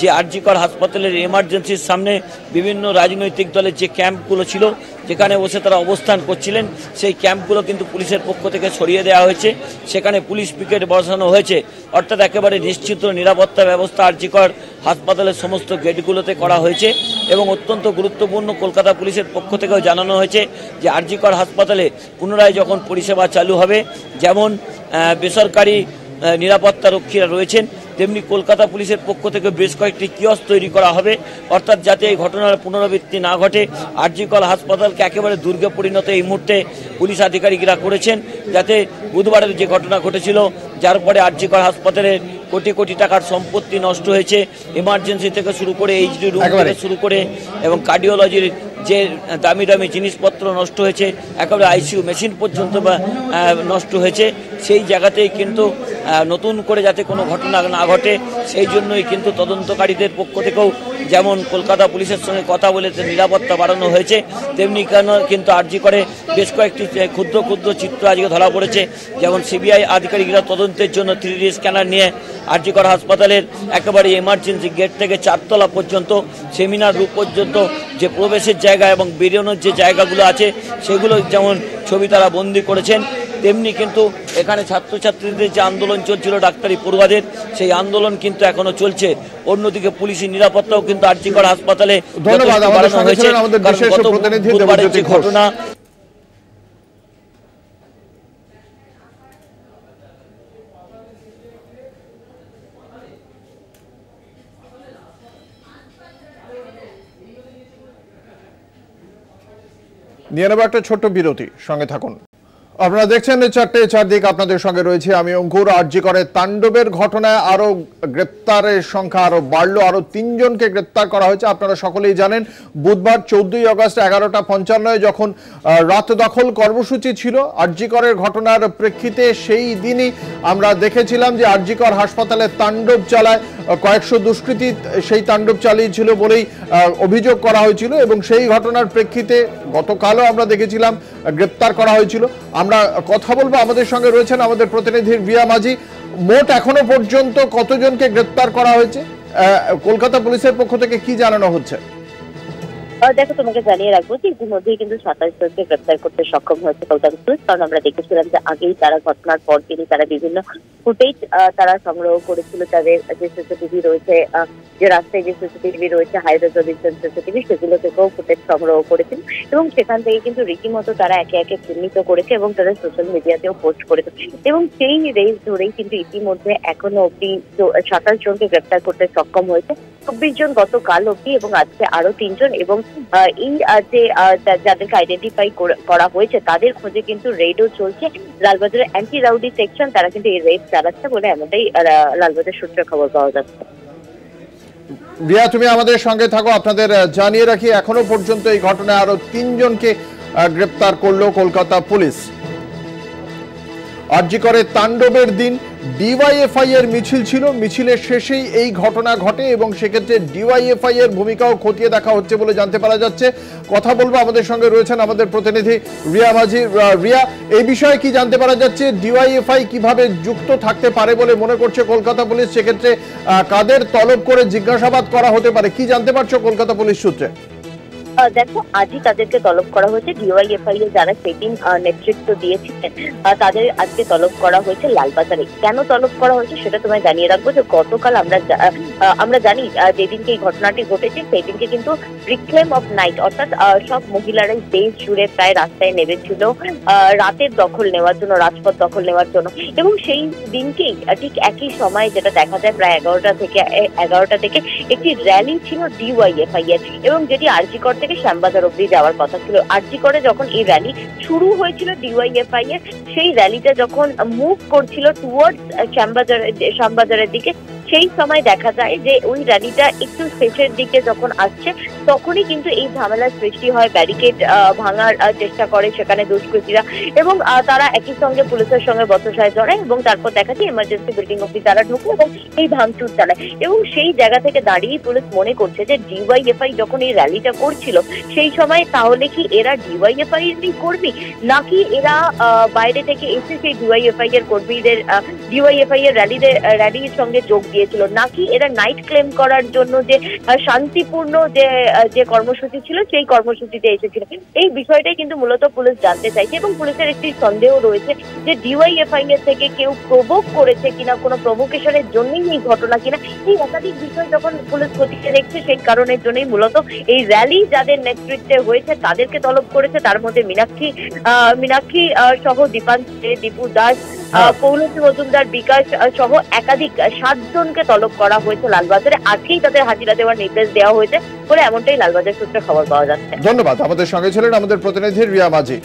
যে আরজিকর হাসপাতালের এমার্জেন্সির সামনে বিভিন্ন রাজনৈতিক দলের যে ক্যাম্পগুলো ছিল যেখানে বসে তারা অবস্থান করছিলেন, সেই ক্যাম্পগুলো কিন্তু পুলিশের পক্ষ থেকে সরিয়ে দেওয়া হয়েছে, সেখানে পুলিশ পিকেট বসানো হয়েছে। অর্থাৎ একেবারে নিশ্চিত নিরাপত্তা ব্যবস্থা আরজিকর হাসপাতালের সমস্ত গেটগুলোতে করা হয়েছে। এবং অত্যন্ত গুরুত্বপূর্ণ, কলকাতা পুলিশের পক্ষ থেকেও জানানো হয়েছে যে আরজিকর হাসপাতালে পুনরায় যখন পরিষেবা চালু হবে, যেমন বেসরকারি নিরাপত্তা রক্ষীরা রয়েছেন, তেমনি কলকাতা পুলিশের পক্ষ থেকে বেশ কয়েকটি কিয়স্ক তৈরি করা হবে, অর্থাৎ যাতে এই ঘটনার পুনরাবৃত্তি না ঘটে। আরজিকর হাসপাতালকে একেবারে দুর্গে পরিণত এই মুহূর্তে পুলিশ আধিকারিকরা করেছেন, যাতে বুধবারের যে ঘটনা ঘটেছিল, যার পরে আরজিকর হাসপাতালের কোটি কোটি টাকার সম্পত্তি নষ্ট হয়েছে, এমার্জেন্সি থেকে শুরু করে এইচডি রুম থেকে শুরু করে এবং কার্ডিওলজির যে দামি দামি জিনিসপত্র নষ্ট হয়েছে, একেবারে আইসিইউ মেশিন পর্যন্ত নষ্ট হয়েছে। সেই জায়গাতেই কিন্তু নতুন করে যাতে কোনো ঘটনা না ঘটে সেই জন্যই কিন্তু তদন্তকারীদের পক্ষ থেকেও যেমন কলকাতা পুলিশের সঙ্গে কথা বলে নিরাপত্তা বাড়ানো হয়েছে, তেমনি কিন্তু আরজিকরে বেশ কয়েকটি ক্ষুদ্র ক্ষুদ্র চিত্র আজকে ধরা পড়েছে। যেমন সিবিআই আধিকারিকরা তদন্তের জন্য 3D স্ক্যানার নিয়ে আরজিকর হাসপাতালের একেবারে এমার্জেন্সি গেট থেকে 4 তলা পর্যন্ত, সেমিনার রুম পর্যন্ত যে প্রবেশের জায়গা এবং বেরোনোর যে জায়গাগুলো আছে সেগুলো যেমন ছবি তারা বন্দি করেছেন, তেমনি কিন্তু এখানে ছাত্রছাত্রীদের যে আন্দোলন চলছিল ডাক্তারি পড়ুয়াদের, সেই আন্দোলন কিন্তু এখনো চলছে। অন্যদিকে পুলিশি নিরাপত্তাও কিন্তু আরজিকর হাসপাতালে বাড়ানো হয়েছে। ঘটনা নিয়ে নেব একটা ছোট্ট বিরতি, সঙ্গে থাকুন। আপনারা দেখছেন 4টে 4 দিক, আপনাদের সঙ্গে রয়েছে আমি অঙ্কুর। আরজিকরের তাণ্ডবের ঘটনায় আরো গ্রেপ্তারের সংখ্যা আরো বাড়লো, আরো 3 জনকে গ্রেপ্তার করা হয়েছে। আপনারা সকলেই জানেন বুধবার 14 আগস্ট 11:55 যখন রাত দখল কর্মসূচি ছিল আরজিকরের ঘটনার প্রেক্ষিতে, সেই দিনই আমরা দেখেছিলাম যে আরজিকর হাসপাতালে তাণ্ডব চালায় কয়েকশো দুষ্কৃতী, সেই তাণ্ডব চালিয়েছিল বলেই অভিযোগ করা হয়েছিল এবং সেই ঘটনার প্রেক্ষিতে গতকালও আমরা দেখেছিলাম গ্রেপ্তার করা হয়েছিল। আমরা কথা বলবো, আমাদের সঙ্গে রয়েছেন আমাদের প্রতিনিধি রিয়া মাঝি। মোট এখনো পর্যন্ত কতজনকে গ্রেপ্তার করা হয়েছে? কলকাতা পুলিশের পক্ষ থেকে কি জানানো হচ্ছে? দেখো, তোমাকে জানিয়ে রাখবো যে ইতিমধ্যেই কিন্তু 27 জনকে গ্রেপ্তার করতে সক্ষম হয়েছে কলকাতা পুলিশ। কারণ আমরা দেখেছিলাম যে আগেই তারা ঘটনার পর তিনি তারা বিভিন্ন ফুটেজ তারা সংগ্রহ করেছিল। তাদের যে সিসিটিভি রয়েছে, যে রাস্তায় যে সিসিটিভি রয়েছে, হাই রেজলিউশন সিসিটিভি, সেগুলো থেকেও ফুটেজ সংগ্রহ করেছিল এবং সেখান থেকে কিন্তু রীতিমতো তারা একে একে চিহ্নিত করেছে এবং তাদের সোশ্যাল মিডিয়াতেও পোস্ট করেছে। এবং সেই রেস ধরেই কিন্তু ইতিমধ্যে এখনো অব্দি 27 জনকে গ্রেপ্তার করতে সক্ষম হয়েছে। 24 জন গতকাল অব্দি এবং আজকে আরো 3 জন। এবং এই যে যাদেরকে আইডেন্টিফাই করা হয়েছে তাদের খোঁজে কিন্তু রেডও চলছে। লালবাজারের অ্যান্টি রাউডি সেকশন তারা কিন্তু এই রেড চালাচ্ছে বলে এমনটাই লালবাজার সূত্রে খবর পাওয়া যাচ্ছে। রিয়া, তুমি আমাদের সঙ্গে থাকো। আপনাদের জানিয়ে রাখি, এখনো পর্যন্ত এই ঘটনায় আরো 3 জনকে গ্রেপ্তার করলো কলকাতা পুলিশ। আরজি করে তাণ্ডবের দিন ডিওয়াইএফআই এর মিছিল ছিল। মিছিলের শেষেই এই ঘটনা ঘটে এবং সেক্ষেত্রে ডিওয়াইএফআই এর ভূমিকাও খতিয়ে দেখা হচ্ছে বলে জানতে পারা যাচ্ছে। কথা বলবো, আমাদের সঙ্গে রয়েছেন আমাদের প্রতিনিধি রিয়া মাঝি। রিয়া, এই বিষয়ে কি জানতে পারা যাচ্ছে? ডিওয়াইএফআই কিভাবে যুক্ত থাকতে পারে বলে মনে করছে কলকাতা পুলিশ? সেক্ষেত্রে কাদের তলব করে জিজ্ঞাসাবাদ করা হতে পারে, কি জানতে পারছো কলকাতা পুলিশ সূত্রে? দেখো, আজই তাদেরকে তলব করা হয়েছে। ডিওয়াইএফআই এ যারা সেদিন নেতৃত্ব দিয়েছিলেন তাদের আজকে তলব করা হয়েছে লালবাজারে। কেন তলব করা হয়েছে সেটা তোমায় জানিয়ে রাখবো যে গতকাল আমরা জানি যেদিনকে এই ঘটনাটি ঘটেছে সেই দিনকে কিন্তু রিক্লেম অফ নাইট, অর্থাৎ সব মহিলারাই দেশ জুড়ে প্রায় রাস্তায় নেমেছিল রাতের দখল নেওয়ার জন্য, রাজপথ দখল নেওয়ার জন্য। এবং সেই দিনকেই ঠিক একই সময় যেটা দেখা যায় প্রায় 11টা থেকে একটি র্যালি ছিল ডিওয়াইএফআই এর, এবং যেটি আরজিকর থেকে শ্যামবাজার অব্দি যাওয়ার কথা ছিল। আরজিকরে যখন এই র্যালি শুরু হয়েছিল ডিওয়াইএফআই এর, সেই র্যালিটা যখন মুভ করছিল টুয়ার্ডস শ্যামবাজারের দিকে, সেই সময় দেখা যায় যে ওই র্যালিটা একটু শেষের দিকে যখন আসছে তখনই কিন্তু এই ঝামেলার সৃষ্টি হয়। ব্যারিকেড ভাঙার চেষ্টা করে সেখানে দুষ্কৃতীরা এবং তারা একই সঙ্গে পুলিশের সঙ্গে বচসায় জড়ায় এবং তারপর দেখা যায় এমার্জেন্সি বিল্ডিং অব্দি তারা ঢুকে এবং এই ভাঙচুর চালায়। এবং সেই জায়গা থেকে দাঁড়িয়ে পুলিশ মনে করছে যে ডিওয়াইএফআই যখন এই র্যালিটা করছিল সেই সময় তাহলে কি এরা ডিওয়াইএফআই এরই কর্মী, নাকি এরা বাইরে থেকে এসে সেই ডিওয়াইএফআই এর কর্মীদের ডিওয়াইএফআই এর র্যালির সঙ্গে যোগ দিয়েছিল, নাকি এরা নাইট ক্লেম করার জন্য যে শান্তিপূর্ণ যে কর্মসূচি ছিল সেই কর্মসূচিতে এসেছিল। এই বিষয়টাই কিন্তু মূলত পুলিশ জানতে চাইছে এবং পুলিশের একটি সন্দেহ রয়েছে যে ডিওয়াইএফআই এর থেকে কেউ প্রভোক করেছে কিনা, কোনো প্রভোকেশনের জন্যই এই ঘটনা কিনা। এই একাধিক বিষয় যখন পুলিশ খতিয়ে দেখছে সেই কারণের জন্যই মূলত এই র্যালি যাদের নেতৃত্বে হয়েছে তাদেরকে তলব করেছে। তার মধ্যে মীনাক্ষী সহ দীপু দাস, পৌলমী মজুমদার, বিকাশ সহ একাধিক 7 জনকে তলব করা হয়েছে লালবাজারে। আজকেই তাদের হাজিরা দেওয়ার নির্দেশ দেওয়া হয়েছে বলে এমনটাই লালবাজার সূত্রে খবর পাওয়া যাচ্ছে। ধন্যবাদ। আমাদের সঙ্গে ছিলেন আমাদের প্রতিনিধি রিয়া মাঝি।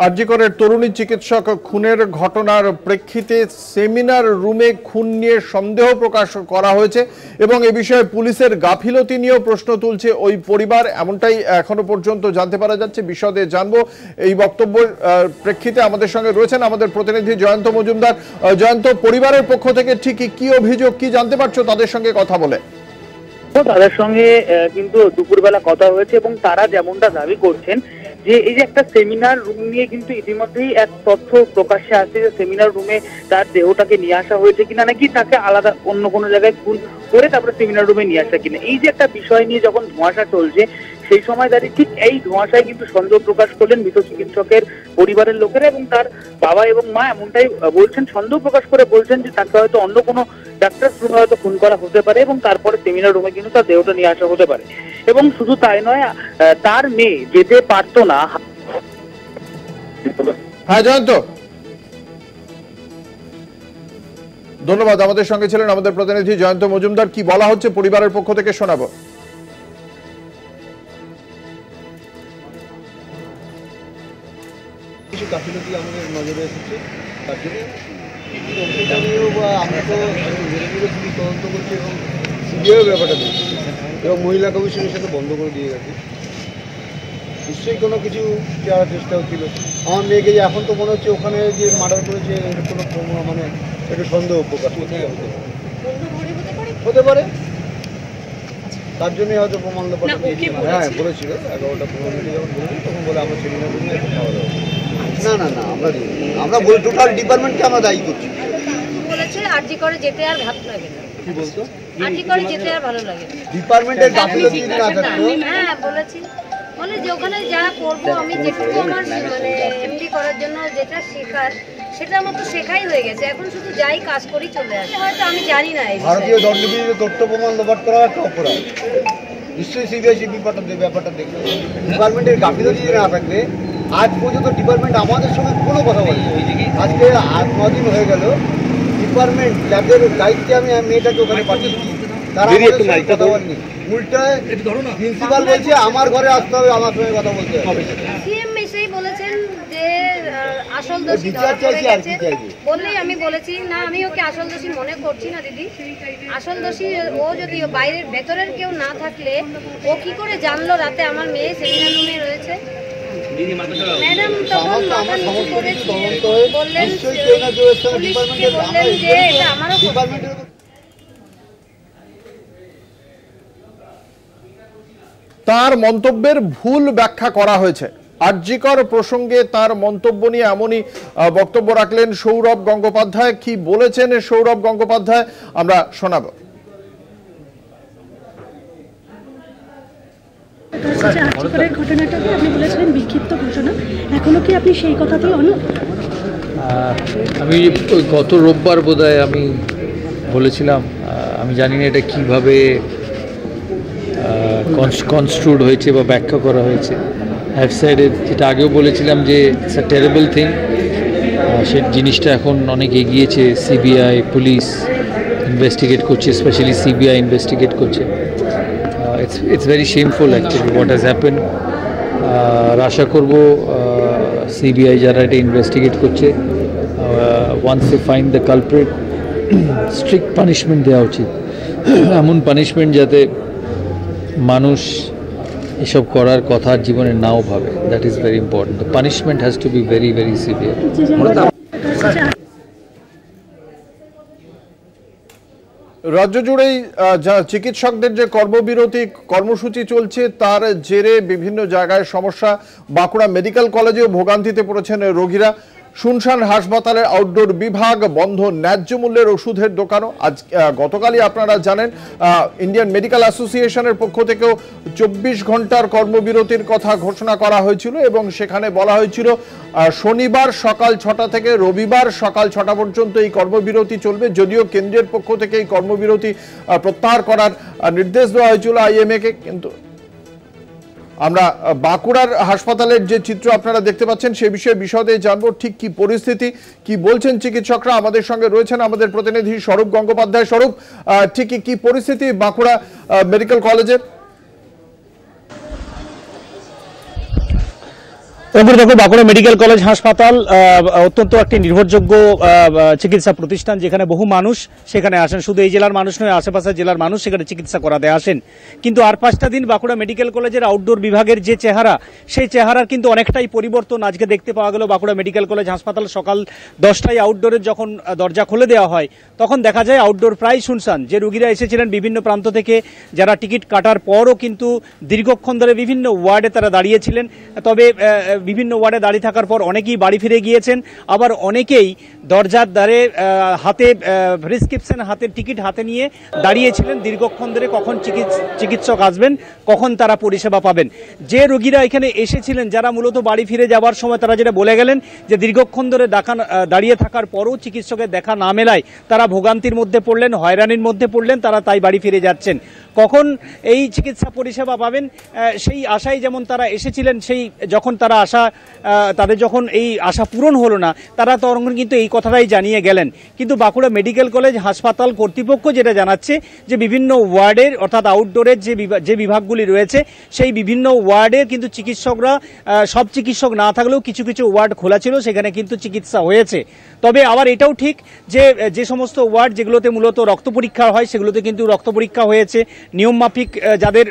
আরজি করের তরুণী চিকিৎসক খুনের ঘটনার প্রেক্ষিতে সেমিনার রুমে খুন নিয়ে সন্দেহ প্রকাশ করা হয়েছে এবং এ বিষয়ে পুলিশের গাফিলতি নিয়েও প্রশ্ন তুলছে ওই পরিবার, এমনটাই এখনো পর্যন্ত জানতে পারা যাচ্ছে। বিশদে জানবো এই বক্তব্যের প্রেক্ষিতে আমাদের সঙ্গে রয়েছেন আমাদের প্রতিনিধি জয়ন্ত মজুমদার। জয়ন্ত, পরিবারের পক্ষ থেকে ঠিক কি অভিযোগ, কি জানতে পারছো তাদের সঙ্গে কথা বলে? তাদের সঙ্গে কিন্তু দুপুরবেলা কথা হয়েছে এবং তারা যেমনটা দাবি করছেন যে এই যে একটা সেমিনার রুম নিয়ে কিন্তু ইতিমধ্যেই এক তথ্য প্রকাশ্যে আসছে যে সেমিনার রুমে তার দেহটাকে নিয়ে আসা হয়েছে কিনা, নাকি তাকে আলাদা অন্য কোনো জায়গায় খুন করে তারপরে সেমিনার রুমে নিয়ে আসা কিনা। এই যে একটা বিষয় নিয়ে যখন ধোঁয়াশা চলছে সেই সময় দাঁড়িয়ে ঠিক এই ধোঁয়াশায় কিন্তু সন্দেহ প্রকাশ করলেন মৃত চিকিৎসকের পরিবারের লোকেরা এবং তার বাবা এবং মা এমনটাই বলছেন, সন্দেহ প্রকাশ করে বলছেন যে তাকে হয়তো অন্য কোনো ডাক্তার রুমে হয়তো খুন করা হতে পারে এবং তারপরে সেমিনার রুমে কিন্তু তার দেহটা নিয়ে আসা হতে পারে। এবং শুধু তাই নয়, তার মেয়ে যেতে পারতো না। হ্যাঁ জয়ন্ত, ধন্যবাদ। আমাদের সঙ্গে ছিলেন আমাদের প্রতিনিধি জয়ন্ত মজুমদার। কি বলা হচ্ছে পরিবারের পক্ষ থেকে শোনাবো। কিছু গাফিলতি আমাদের নজরে এসেছে, তার জন্য আমরা তো পুলিশ তদন্ত করছি এবং সিবিআই ব্যাপারটা দেখছি এবং মহিলা কমিশনের সাথে বন্ধ করে দিয়ে গেছে। নিশ্চয়ই কোনো কিছু দেওয়ার চেষ্টা হচ্ছিল। আমার মেয়েকে যে এখন তো মনে হচ্ছে ওখানে যে মার্ডার করেছে এর কোনো মানে একটু সন্দেহ প্রকাশ হতে পারে। তার জন্যই হয়তো প্রমাণ লোপাটা দিয়েছিল। হ্যাঁ বলেছিল 11টা 15 মিনিটে যখন বলেছিল তখন বলে আমরা সেমিনার জন্য একটু খাওয়া দাওয়া। না আমরা দিই, আমরা বলি টোটাল ডিপার্টমেন্টকে আমরা দায়ী করছি। বলেছে আরজি করে যেতে আর ভালো লাগে না। কি বলতো? আরজি করে যেতে আর ভালো লাগে না। ডিপার্টমেন্টের গাফিলতি না থাকতো। হ্যাঁ বলেছি, বলে যে ওখানে যা করবো আমি যেটুকু আমার মানে এমডি করার জন্য যেটা শেখার সেটা আমার তো শেখাই হয়ে গেছে, এখন শুধু যাই কাজ করি চলে আসে। হয়তো আমি জানি না এই ভারতীয় দণ্ডবিধিতে তথ্য প্রমাণ লোপাট করা একটা অপরাধ। নিশ্চয়ই সিবিআই ব্যাপারটা দেখবে। ডিপার্টমেন্টের গাফিলতি না থাকলে আজ পর্যন্ত ডিপার্টমেন্ট আমাদের সঙ্গে কোনো কথা বলেনি। আজকে 8-9 দিন হয়ে গেল ডিপার্টমেন্ট যাদের দায়িত্বে আমি মেয়েটাকে ওখানে পাঠিয়েছি তারা আমাদের সঙ্গে কথা বলেনি। উল্টায় প্রিন্সিপাল বলছে আমার ঘরে আসতে হবে, আমার সঙ্গে কথা বলতে হবে। সিএম এসেই বলেছেন যে আসল দোষী ধরা পড়ে গেছে বললেই আমি বলেছি না, আমি ওকে আসল দোষী মনে করছি না দিদি। আসল দোষী ও যদি বাইরের ভেতরের কেউ না থাকলে ও কি করে জানলো রাতে আমার মেয়ে সেমিনার রুমে রয়েছে? ম্যাডাম তখন মাথা নিচু করে বললেন যে এটা আমারও তার মন্তব্যের ভুল ব্যাখ্যা করা হয়েছে। আরজিকর প্রসঙ্গে তার মন্তব্য নিয়ে এমনই বক্তব্য রাখলেন সৌরভ গঙ্গোপাধ্যায়। কি বলেছেন সৌরভ গঙ্গোপাধ্যায় আমরা শোনাব। আরজিকরের ঘটনাটাকে আপনি বলেছিলেন বিক্ষিপ্ত ঘটনা, এখনো কি আপনি সেই কথাতেই অনড়? আমি গত রোববার বোধহয় আমি বলেছিলাম, আমি জানি না এটা কীভাবে কনস্ট্রুড হয়েছে বা ব্যাখ্যা করা হয়েছে। হ্যাভ সাইড যেটা আগেও বলেছিলাম যে ইটস আ টেরেবল থিং, সে জিনিসটা এখন অনেক এগিয়েছে। সিবিআই পুলিশ ইনভেস্টিগেট করছে, স্পেশালি সিবিআই ইনভেস্টিগেট করছে। It's very shameful actually what has happened. আর আশা করব সিবিআই যারা এটা ইনভেস্টিগেট করছে, once they find the culprit, strict punishment দেওয়া উচিত। এমন পানিশমেন্ট যাতে মানুষ এসব করার কথা জীবনে নাও ভাবে। That is very important. The punishment has to be very very severe. রাজ্য জুড়েই চিকিৎসকদের যে কর্মবিরতি কর্মসূচি চলছে তার জেরে বিভিন্ন জায়গায় সমস্যা। বাঁকুড়া মেডিকেল কলেজেও ভোগান্তিতে পড়েছেন রোগীরা। শুনশান হাসপাতালের আউটডোর বিভাগ বন্ধ, ন্যায্য মূল্যের ওষুধের দোকানও। আজ গতকালই আপনারা জানেন ইন্ডিয়ান মেডিকেল অ্যাসোসিয়েশনের পক্ষ থেকেও 24 ঘন্টার কর্মবিরতির কথা ঘোষণা করা হয়েছিল এবং সেখানে বলা হয়েছিল শনিবার সকাল 6টা থেকে রবিবার সকাল 6টা পর্যন্ত এই কর্মবিরতি চলবে। যদিও কেন্দ্রের পক্ষ থেকে এই কর্মবিরতি প্রত্যাহার করার নির্দেশ দেওয়া হয়েছিল আইএমএ-কে, কিন্তু আমরা বাঁকুড়ার হাসপাতালের যে চিত্র আপনারা দেখতে পাচ্ছেন সে বিষয়ে বিশদে জানবো। ঠিক কি পরিস্থিতি, কি বলছেন চিকিৎসকরা, আমাদের সঙ্গে রয়েছেন আমাদের প্রতিনিধি স্বরূপ গঙ্গোপাধ্যায়। স্বরূপ, ঠিক কি পরিস্থিতি বাঁকুড়া মেডিকেল কলেজের? দেখো, বাঁকুড়া মেডিকেল কলেজ হাসপাতাল অত্যন্ত একটি নির্ভরযোগ্য চিকিৎসা প্রতিষ্ঠান, যেখানে বহু মানুষ সেখানে আসেন। শুধু এই জেলার মানুষ নয়, আশেপাশের জেলার মানুষ সেখানে চিকিৎসা করাতে আসেন। কিন্তু আর 5টা দিন বাঁকুড়া মেডিকেল কলেজের আউটডোর বিভাগের যে চেহারা, সেই চেহারার কিন্তু অনেকটাই পরিবর্তন আজকে দেখতে পাওয়া গেল। বাঁকুড়া মেডিকেল কলেজ হাসপাতাল সকাল 10টায় আউটডোরের যখন দরজা খুলে দেওয়া হয় তখন দেখা যায় আউটডোর প্রায় শুনশান। যে রোগীরা এসেছিলেন বিভিন্ন প্রান্ত থেকে, যারা টিকিট কাটার পরও কিন্তু দীর্ঘক্ষণ ধরে বিভিন্ন ওয়ার্ডে তারা দাঁড়িয়েছিলেন। তবে বিভিন্ন ওয়ার্ডে দাঁড়িয়ে থাকার পর অনেকেই বাড়ি ফিরে গিয়েছেন, আবার অনেকেই দরজার দ্বারে হাতে প্রেসক্রিপশন হাতে টিকিট হাতে নিয়ে দাঁড়িয়েছিলেন দীর্ঘক্ষণ ধরে, কখন চিকিৎসক আসবেন, কখন তারা পরিষেবা পাবেন। যে রোগীরা এখানে এসেছিলেন, যারা মূলত বাড়ি ফিরে যাওয়ার সময় তারা যেটা বলে গেলেন যে দীর্ঘক্ষণ ধরে দাঁড়িয়ে থাকার পরও চিকিৎসকের দেখা না মেলায় তারা ভোগান্তির মধ্যে পড়লেন, হয়রানির মধ্যে পড়লেন, তারা তাই বাড়ি ফিরে যাচ্ছেন। কখন এই চিকিৎসা পরিষেবা পাবেন সেই আশায় যেমন তারা এসেছিলেন, সেই যখন তারা তাদের যখন এই আশা পূরণ হলো না, তারা তখন কিন্তু এই কথাটাই জানিয়ে গেলেন। কিন্তু বাঁকুড়া মেডিকেল কলেজ হাসপাতাল কর্তৃপক্ষ যেটা জানাচ্ছে যে বিভিন্ন ওয়ার্ডের অর্থাৎ আউটডোরের যে বিভাগগুলি রয়েছে সেই বিভিন্ন ওয়ার্ডে কিন্তু চিকিৎসকরা, সব চিকিৎসক না থাকলেও কিছু কিছু ওয়ার্ড খোলা ছিল, সেখানে কিন্তু চিকিৎসা হয়েছে। তবে আবার এটাও ঠিক যে সমস্ত ওয়ার্ড যেগুলোতে মূলত রক্ত পরীক্ষা হয় সেগুলোতে কিন্তু রক্ত পরীক্ষা হয়েছে। নিয়মমাফিক যাদের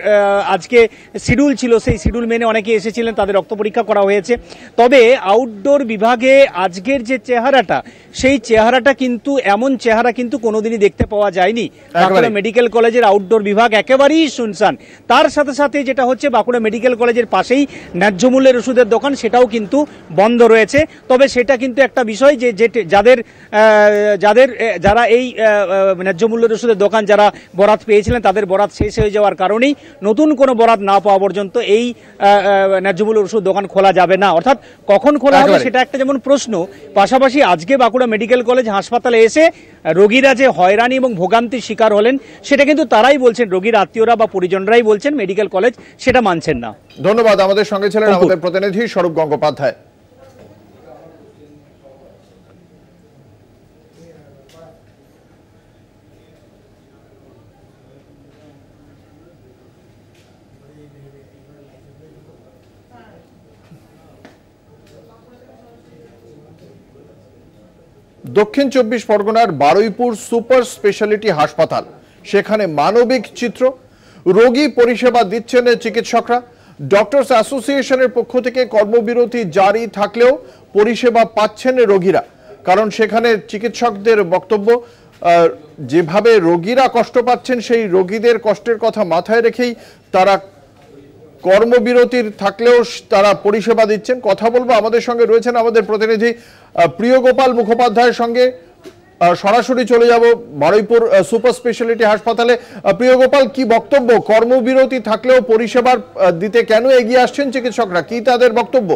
আজকে শিডিউল ছিল সেই শিডিউল মেনে অনেকে এসেছিলেন, তাদের রক্ত পরীক্ষা করা হয়েছে। তবে আউটডোর বিভাগে আজকের যে চেহারাটা, সেই চেহারাটা কিন্তু এমন চেহারা কিন্তু কোনোদিনই দেখতে পাওয়া যায়নি। বাঁকুড়া মেডিকেল কলেজের আউটডোর বিভাগ একেবারেই শুনশান। তার সাথে সাথে যেটা হচ্ছে, বাঁকুড়া মেডিকেল কলেজের পাশেই ন্যায্য মূল্যের ওষুধের দোকান, সেটাও কিন্তু বন্ধ রয়েছে। তবে সেটা কিন্তু একটা বিষয় যে যারা এই ন্যায্য মূল্যের ওষুধের দোকান যারা বরাত পেয়েছিলেন, তাদের বরাত শেষ হয়ে যাওয়ার কারণেই নতুন কোনো বরাত না পাওয়া পর্যন্ত এই ন্যায্য মূল্যের ওষুধ দোকান খোলা যাবে না। অর্থাৎ কখন খোলা হবে সেটা একটা যেমন প্রশ্ন, পাশাপাশি আজকে বাঁকুড়া মেডিকেল কলেজ হাসপাতালে এসে রোগীরা যে হয়রানি এবং ভোগান্তির শিকার হলেন, সেটা কিন্তু তারাই বলছেন, রোগীর আত্মীয়রা বা পরিজনরাই বলছেন, মেডিকেল কলেজ সেটা মানছেন না। ধন্যবাদ। আমাদের সঙ্গে ছিলেন আমাদের প্রতিনিধি স্বরূপ গঙ্গোপাধ্যায়। দক্ষিণ 24 পরগনার বারুইপুর সুপার স্পেশালিটি হাসপাতাল, সেখানে মানবিক চিত্র। রোগী পরিষেবা দিচ্ছেন চিকিৎসকরা। ডক্টরস অ্যাসোসিয়েশনের পক্ষ থেকে কর্মবিরতি জারি থাকলেও পরিষেবা পাচ্ছেন রোগীরা। কারণ সেখানে চিকিৎসকদের বক্তব্য, যেভাবে রোগীরা কষ্ট পাচ্ছেন, সেই রোগীদের কষ্টের কথা মাথায় রেখেই তারা কর্মবিরতির থাকলেও তারা পরিষেবা দিচ্ছেন। কথা বলবো, আমাদের সঙ্গে রয়েছেন আমাদের প্রতিনিধি প্রিয়গোপাল মুখোপাধ্যায়ের সঙ্গে। সরাসরি চলে যাব বারুইপুর সুপার স্পেশালিটি হাসপাতালে। প্রিয়গোপাল, কি বক্তব্য? কর্মবিরতি থাকলেও পরিষেবার দিতে কেন এগিয়ে আসছেন চিকিৎসকরা, কি তাদের বক্তব্য?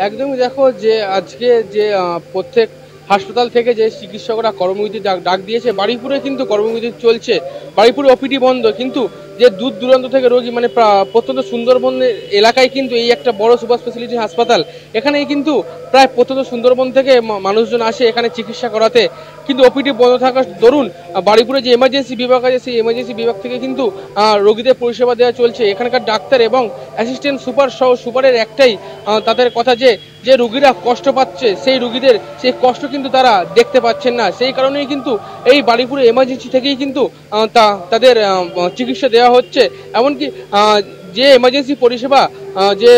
একদমই দেখো, যে আজকে যে প্রত্যেক হাসপাতাল থেকে যে চিকিৎসকরা কর্মবিরতি ডাক দিয়েছে, বারুইপুরে কিন্তু কর্মবিরতি চলছে। বারুইপুরে ওপিডি বন্ধ, কিন্তু যে দূর দূরান্ত থেকে রোগী, মানে প্রত্যন্ত সুন্দরবন এলাকায় কিন্তু এই একটা বড় সুপার স্পেশালিটি হাসপাতাল, এখানে কিন্তু প্রায় প্রত্যন্ত সুন্দরবন থেকে মানুষজন আসে এখানে চিকিৎসা করাতে। কিন্তু ওপিডি বন্ধ থাকার দরুন বারুইপুরে যে এমার্জেন্সি বিভাগ আছে, সেই এমার্জেন্সি বিভাগ থেকে কিন্তু রোগীদের পরিষেবা দেওয়া চলছে। এখানকার ডাক্তার এবং অ্যাসিস্ট্যান্ট সুপার সহ সুপারের একটাই তাদের কথা, যে রোগীরা কষ্ট পাচ্ছে, সেই রোগীদের সেই কষ্ট কিন্তু তারা দেখতে পাচ্ছেন না। সেই কারণেই কিন্তু এই বারুইপুরে এমার্জেন্সি থেকেই কিন্তু তাদের চিকিৎসা দেওয়া হচ্ছে। এমনকি যে এমার্জেন্সি পরিষেবা, যে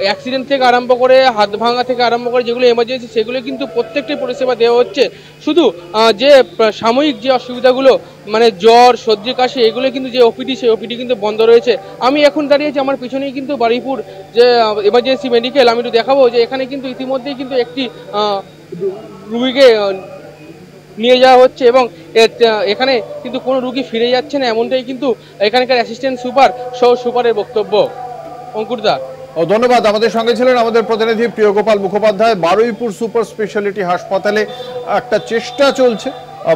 অ্যাক্সিডেন্ট থেকে আরম্ভ করে হাত ভাঙা থেকে আরম্ভ করে যেগুলো এমার্জেন্সি, সেগুলো কিন্তু প্রত্যেকটাই পরিষেবা দেওয়া হচ্ছে। শুধু যে সাময়িক যে অসুবিধাগুলো, মানে জ্বর, সর্দি, কাশি, এগুলো কিন্তু যে ওপিডি, সেই ওপিডি কিন্তু বন্ধ রয়েছে। আমি এখন দাঁড়িয়েছি, আমার পিছনেই কিন্তু বারুইপুর যে এমার্জেন্সি মেডিকেল। আমি একটু দেখাবো যে এখানে কিন্তু ইতিমধ্যেই কিন্তু একটি রুগীকে নিয়ে যাওয়া হচ্ছে এবং এখানে কিন্তু কোনো রুগী ফিরে যাচ্ছে না, এমনটাই কিন্তু এখানকার অ্যাসিস্ট্যান্ট সুপার সহ সুপারের বক্তব্য। অঙ্কুরদা, ধন্যবাদ। আমাদের সঙ্গে ছিলেন আমাদের প্রতিনিধি প্রিয়গোপাল মুখোপাধ্যায়। বারুইপুর সুপার স্পেশালিটি হাসপাতালে একটা চেষ্টা চলছে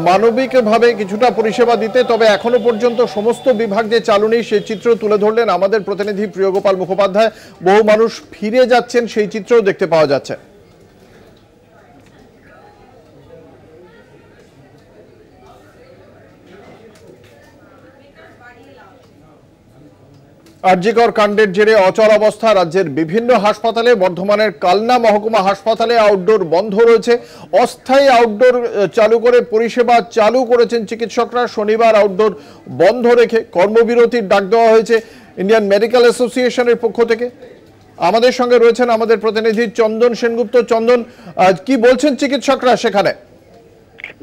মানবিকভাবে কিছুটা পরিষেবা দিতে, তবে এখনো পর্যন্ত সমস্ত বিভাগ যে চালু নেই, সেই চিত্র তুলে ধরলেন আমাদের প্রতিনিধি প্রিয়গোপাল মুখোপাধ্যায়। বহু মানুষ ফিরে যাচ্ছেন, সেই চিত্রও দেখতে পাওয়া যাচ্ছে। আরজিকর কাণ্ডের জেরে অচল অবস্থা রাজ্যের বিভিন্ন হাসপাতালে। বর্ধমানের কালনা মহকুমা হাসপাতালে আউটডোর বন্ধ রয়েছে। অস্থায়ী আউটডোর চালু করে পরিষেবা চালু করেছেন চিকিৎসকরা। শনিবার আউটডোর বন্ধ রেখে কর্মবিরতির ডাক দেওয়া হয়েছে ইন্ডিয়ান মেডিকেল অ্যাসোসিয়েশনের পক্ষ থেকে। আমাদের সঙ্গে রয়েছেন আমাদের প্রতিনিধি চন্দন সেনগুপ্ত। চন্দন, কি বলছেন চিকিৎসকরা সেখানে?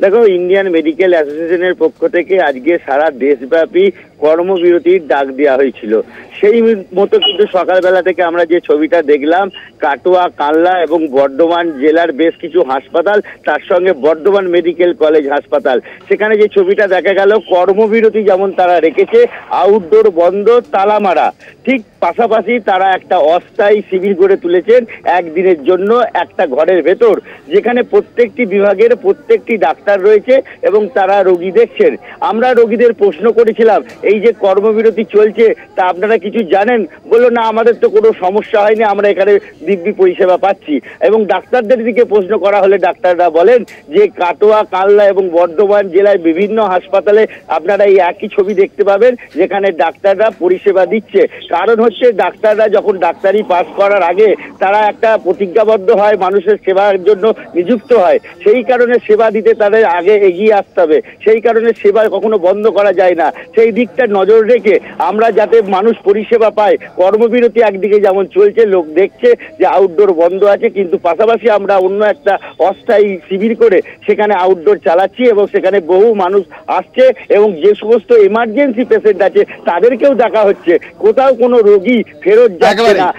দেখো, ইন্ডিয়ান মেডিকেল অ্যাসোসিয়েশনের পক্ষ থেকে আজকে সারা দেশব্যাপী কর্মবিরতির ডাক দেওয়া হয়েছিল। সেই মতো কিন্তু সকালবেলা থেকে আমরা যে ছবিটা দেখলাম, কাটোয়া, কালনা এবং বর্ধমান জেলার বেশ কিছু হাসপাতাল, তার সঙ্গে বর্ধমান মেডিকেল কলেজ হাসপাতাল, সেখানে যে ছবিটা দেখা গেল, কর্মবিরতি যেমন তারা রেখেছে, আউটডোর বন্ধ, তালা মারা, ঠিক পাশাপাশি তারা একটা অস্থায়ী শিবির গড়ে তুলেছেন একদিনের জন্য একটা ঘরের ভেতর, যেখানে প্রত্যেকটি বিভাগের প্রত্যেকটি ডাক্তার রয়েছে এবং তারা রোগী দেখছেন। আমরা রোগীদের প্রশ্ন করেছিলাম, এই যে কর্মবিরতি চলছে, তা আপনারা কিছু জানেন? বললো, না, আমাদের তো কোনো সমস্যা হয়নি, আমরা এখানে দিব্যি পরিষেবা পাচ্ছি। এবং ডাক্তারদের দিকে প্রশ্ন করা হলে ডাক্তাররা বলেন যে কাটোয়া, কালনা এবং বর্ধমান জেলায় বিভিন্ন হাসপাতালে আপনারা এই একই ছবি দেখতে পাবেন, যেখানে ডাক্তাররা পরিষেবা দিচ্ছে। কারণ হচ্ছে, ডাক্তাররা যখন ডাক্তারি পাস করার আগে তারা একটা প্রতিজ্ঞাবদ্ধ হয়, মানুষের সেবার জন্য নিযুক্ত হয়। সেই কারণে সেবা দিতে তাদের আগে এগিয়ে আসতে হবে, সেই কারণে সেবা কখনো বন্ধ করা যায় না। সেই দিক দিকটা নজর রেখে আমরা যাতে মানুষ পরিষেবা পায়, কর্মবিরতি একদিকে যেমন চলছে, লোক দেখছে যে আউটডোর বন্ধ আছে, কিন্তু পাশাপাশি আমরা অন্য একটা অস্থায়ী শিবির করে সেখানে আউটডোর চালাচ্ছি এবং সেখানে বহু মানুষ আসছে এবং যে সমস্ত এমার্জেন্সি পেশেন্ট আছে তাদেরকেও দেখা হচ্ছে, কোথাও কোনো রোগী ফেরত যাচ্ছে না।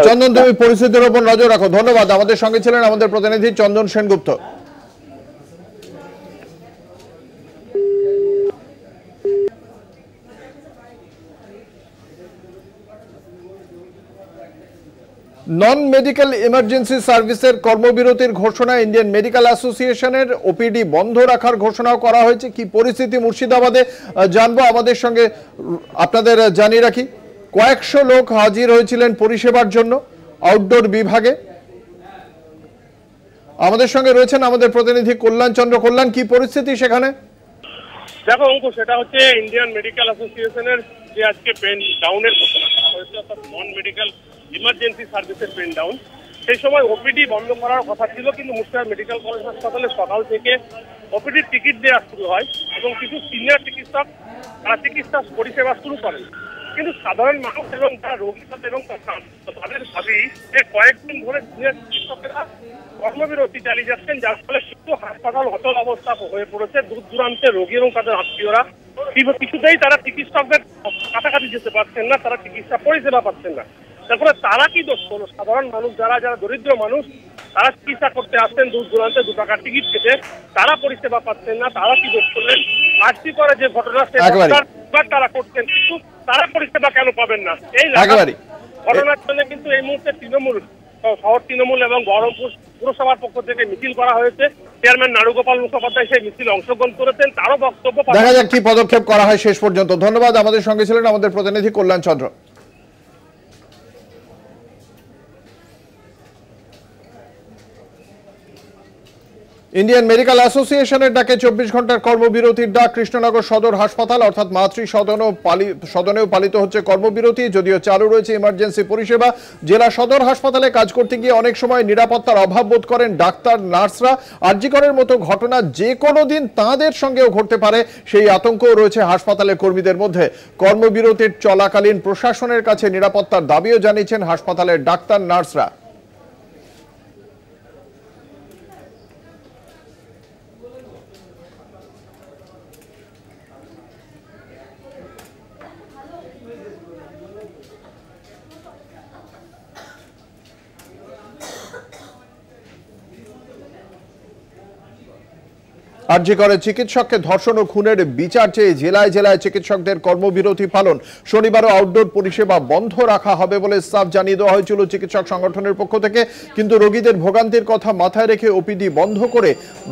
চন্দন, তুমি পরিস্থিতির উপর নজর রাখো। ধন্যবাদ। আমাদের সঙ্গে ছিলেন আমাদের প্রতিনিধি চন্দন সেনগুপ্ত। নন মেডিকেল ইমার্জেন্সি সার্ভিসের কর্মবিরতির ঘোষণা, ইন্ডিয়ান মেডিকেল অ্যাসোসিয়েশনের ওপিডি বন্ধ রাখার ঘোষণাও করা হয়েছে। কি পরিস্থিতি মুর্শিদাবাদে জানবো, আমাদের সঙ্গে আপনাদের জানিয়ে রাখি কয়েকশো লোক হাজির হয়েছিলেন পরিষেবার জন্য আউটডোর বিভাগে। আমাদের সঙ্গে রয়েছেন আমাদের প্রতিনিধি কল্যাণ চন্দ্র। কল্যাণ, কি পরিস্থিতি সেখানে? দেখো অঙ্কুর, সেটা হচ্ছে ইন্ডিয়ান মেডিকেল অ্যাসোসিয়েশনের যে আজকে পেন ডাউনের ঘোষণা হয়েছে, অর্থাৎ নন মেডিকেল ইমার্জেন্সি সার্ভিসের পেন ডাউন, সেই সময় ওপিডি বন্ধ করার কথা ছিল, কিন্তু মুর্শিদাবাদ মেডিকেল কলেজ হাসপাতালে সকাল থেকে ওপিডির টিকিট দেওয়া শুরু হয় এবং কিছু সিনিয়র চিকিৎসক তারা চিকিৎসা পরিষেবা শুরু করেন। কিন্তু সাধারণ মানুষ এবং তারা রোগীর সাথে এবং তাদের দাবি যে কয়েকদিন ধরে সিনিয়র চিকিৎসকেরা কর্মবিরতি চালিয়ে যাচ্ছেন, যার ফলে কিন্তু হাসপাতাল অচল অবস্থা হয়ে পড়েছে। দূর দূরান্তে রোগী এবং তাদের আত্মীয়রা কিছুতেই তারা চিকিৎসকদের কাছাকাছি যেতে পারছেন না, তারা চিকিৎসা পরিষেবা পাচ্ছেন না। তারপরে তারা কি দোষ করলো? সাধারণ মানুষ যারা দরিদ্র মানুষ, তারা চিকিৎসা করতে আসছেন দূর দূরান্তে 2 টাকার টিকিট কেটে, তারা পরিষেবা পাচ্ছেন না, তারা কি দোষ করলেন? আজকে করে যে ঘটনা তারা করছেন, কিন্তু তারা পরিষেবা কেন পাবেন না? এই ঘটনার জন্য কিন্তু এই মুহূর্তে তৃণমূল শহর তৃণমূল এবং বহরমপুর পুরসভার পক্ষ থেকে মিছিল করা হয়েছে। চেয়ারম্যান নারুগোপাল মুখোপাধ্যায় সেই মিছিল অংশগ্রহণ করেছেন, তারও বক্তব্য। দেখা যাক কি পদক্ষেপ করা হয় শেষ পর্যন্ত। ধন্যবাদ। আমাদের সঙ্গে ছিলেন আমাদের প্রতিনিধি কল্যাণ চন্দ্র। ইন্ডিয়ান মেডিকেল অ্যাসোসিয়েশনের ডাকে 24 ঘন্টার কর্মবিরতির ডাক। কৃষ্ণনগর সদর হাসপাতাল অর্থাৎ মাতৃ সদনেও পালিত হচ্ছে কর্মবিরতি। যদিও চালু রয়েছে ইমার্জেন্সি পরিষেবা, জেলা সদর হাসপাতালে কাজ করতে গিয়ে অনেক সময় নিরাপত্তার অভাব বোধ করেন ডাক্তার নার্সরা। আরজিকরের মতো ঘটনা যে কোনো দিন তাঁদের সঙ্গেও ঘটতে পারে, সেই আতঙ্কও রয়েছে হাসপাতালের কর্মীদের মধ্যে। কর্মবিরতির চলাকালীন প্রশাসনের কাছে নিরাপত্তার দাবিও জানিয়েছেন হাসপাতালের ডাক্তার নার্সরা। আরজিকরে চিকিৎসককে ধর্ষণ ও খুনের বিচার চেয়ে জেলায় জেলায় চিকিৎসকদের কর্মবিরতি পালন। শনিবারও আউটডোর পরিষেবা বন্ধ রাখা হবে বলে সাফ জানিয়ে দেওয়া হয়েছিল চিকিৎসক সংগঠনের পক্ষ থেকে, কিন্তু রোগীদের ভোগান্তির কথা মাথায় রেখে ওপিডি বন্ধ করে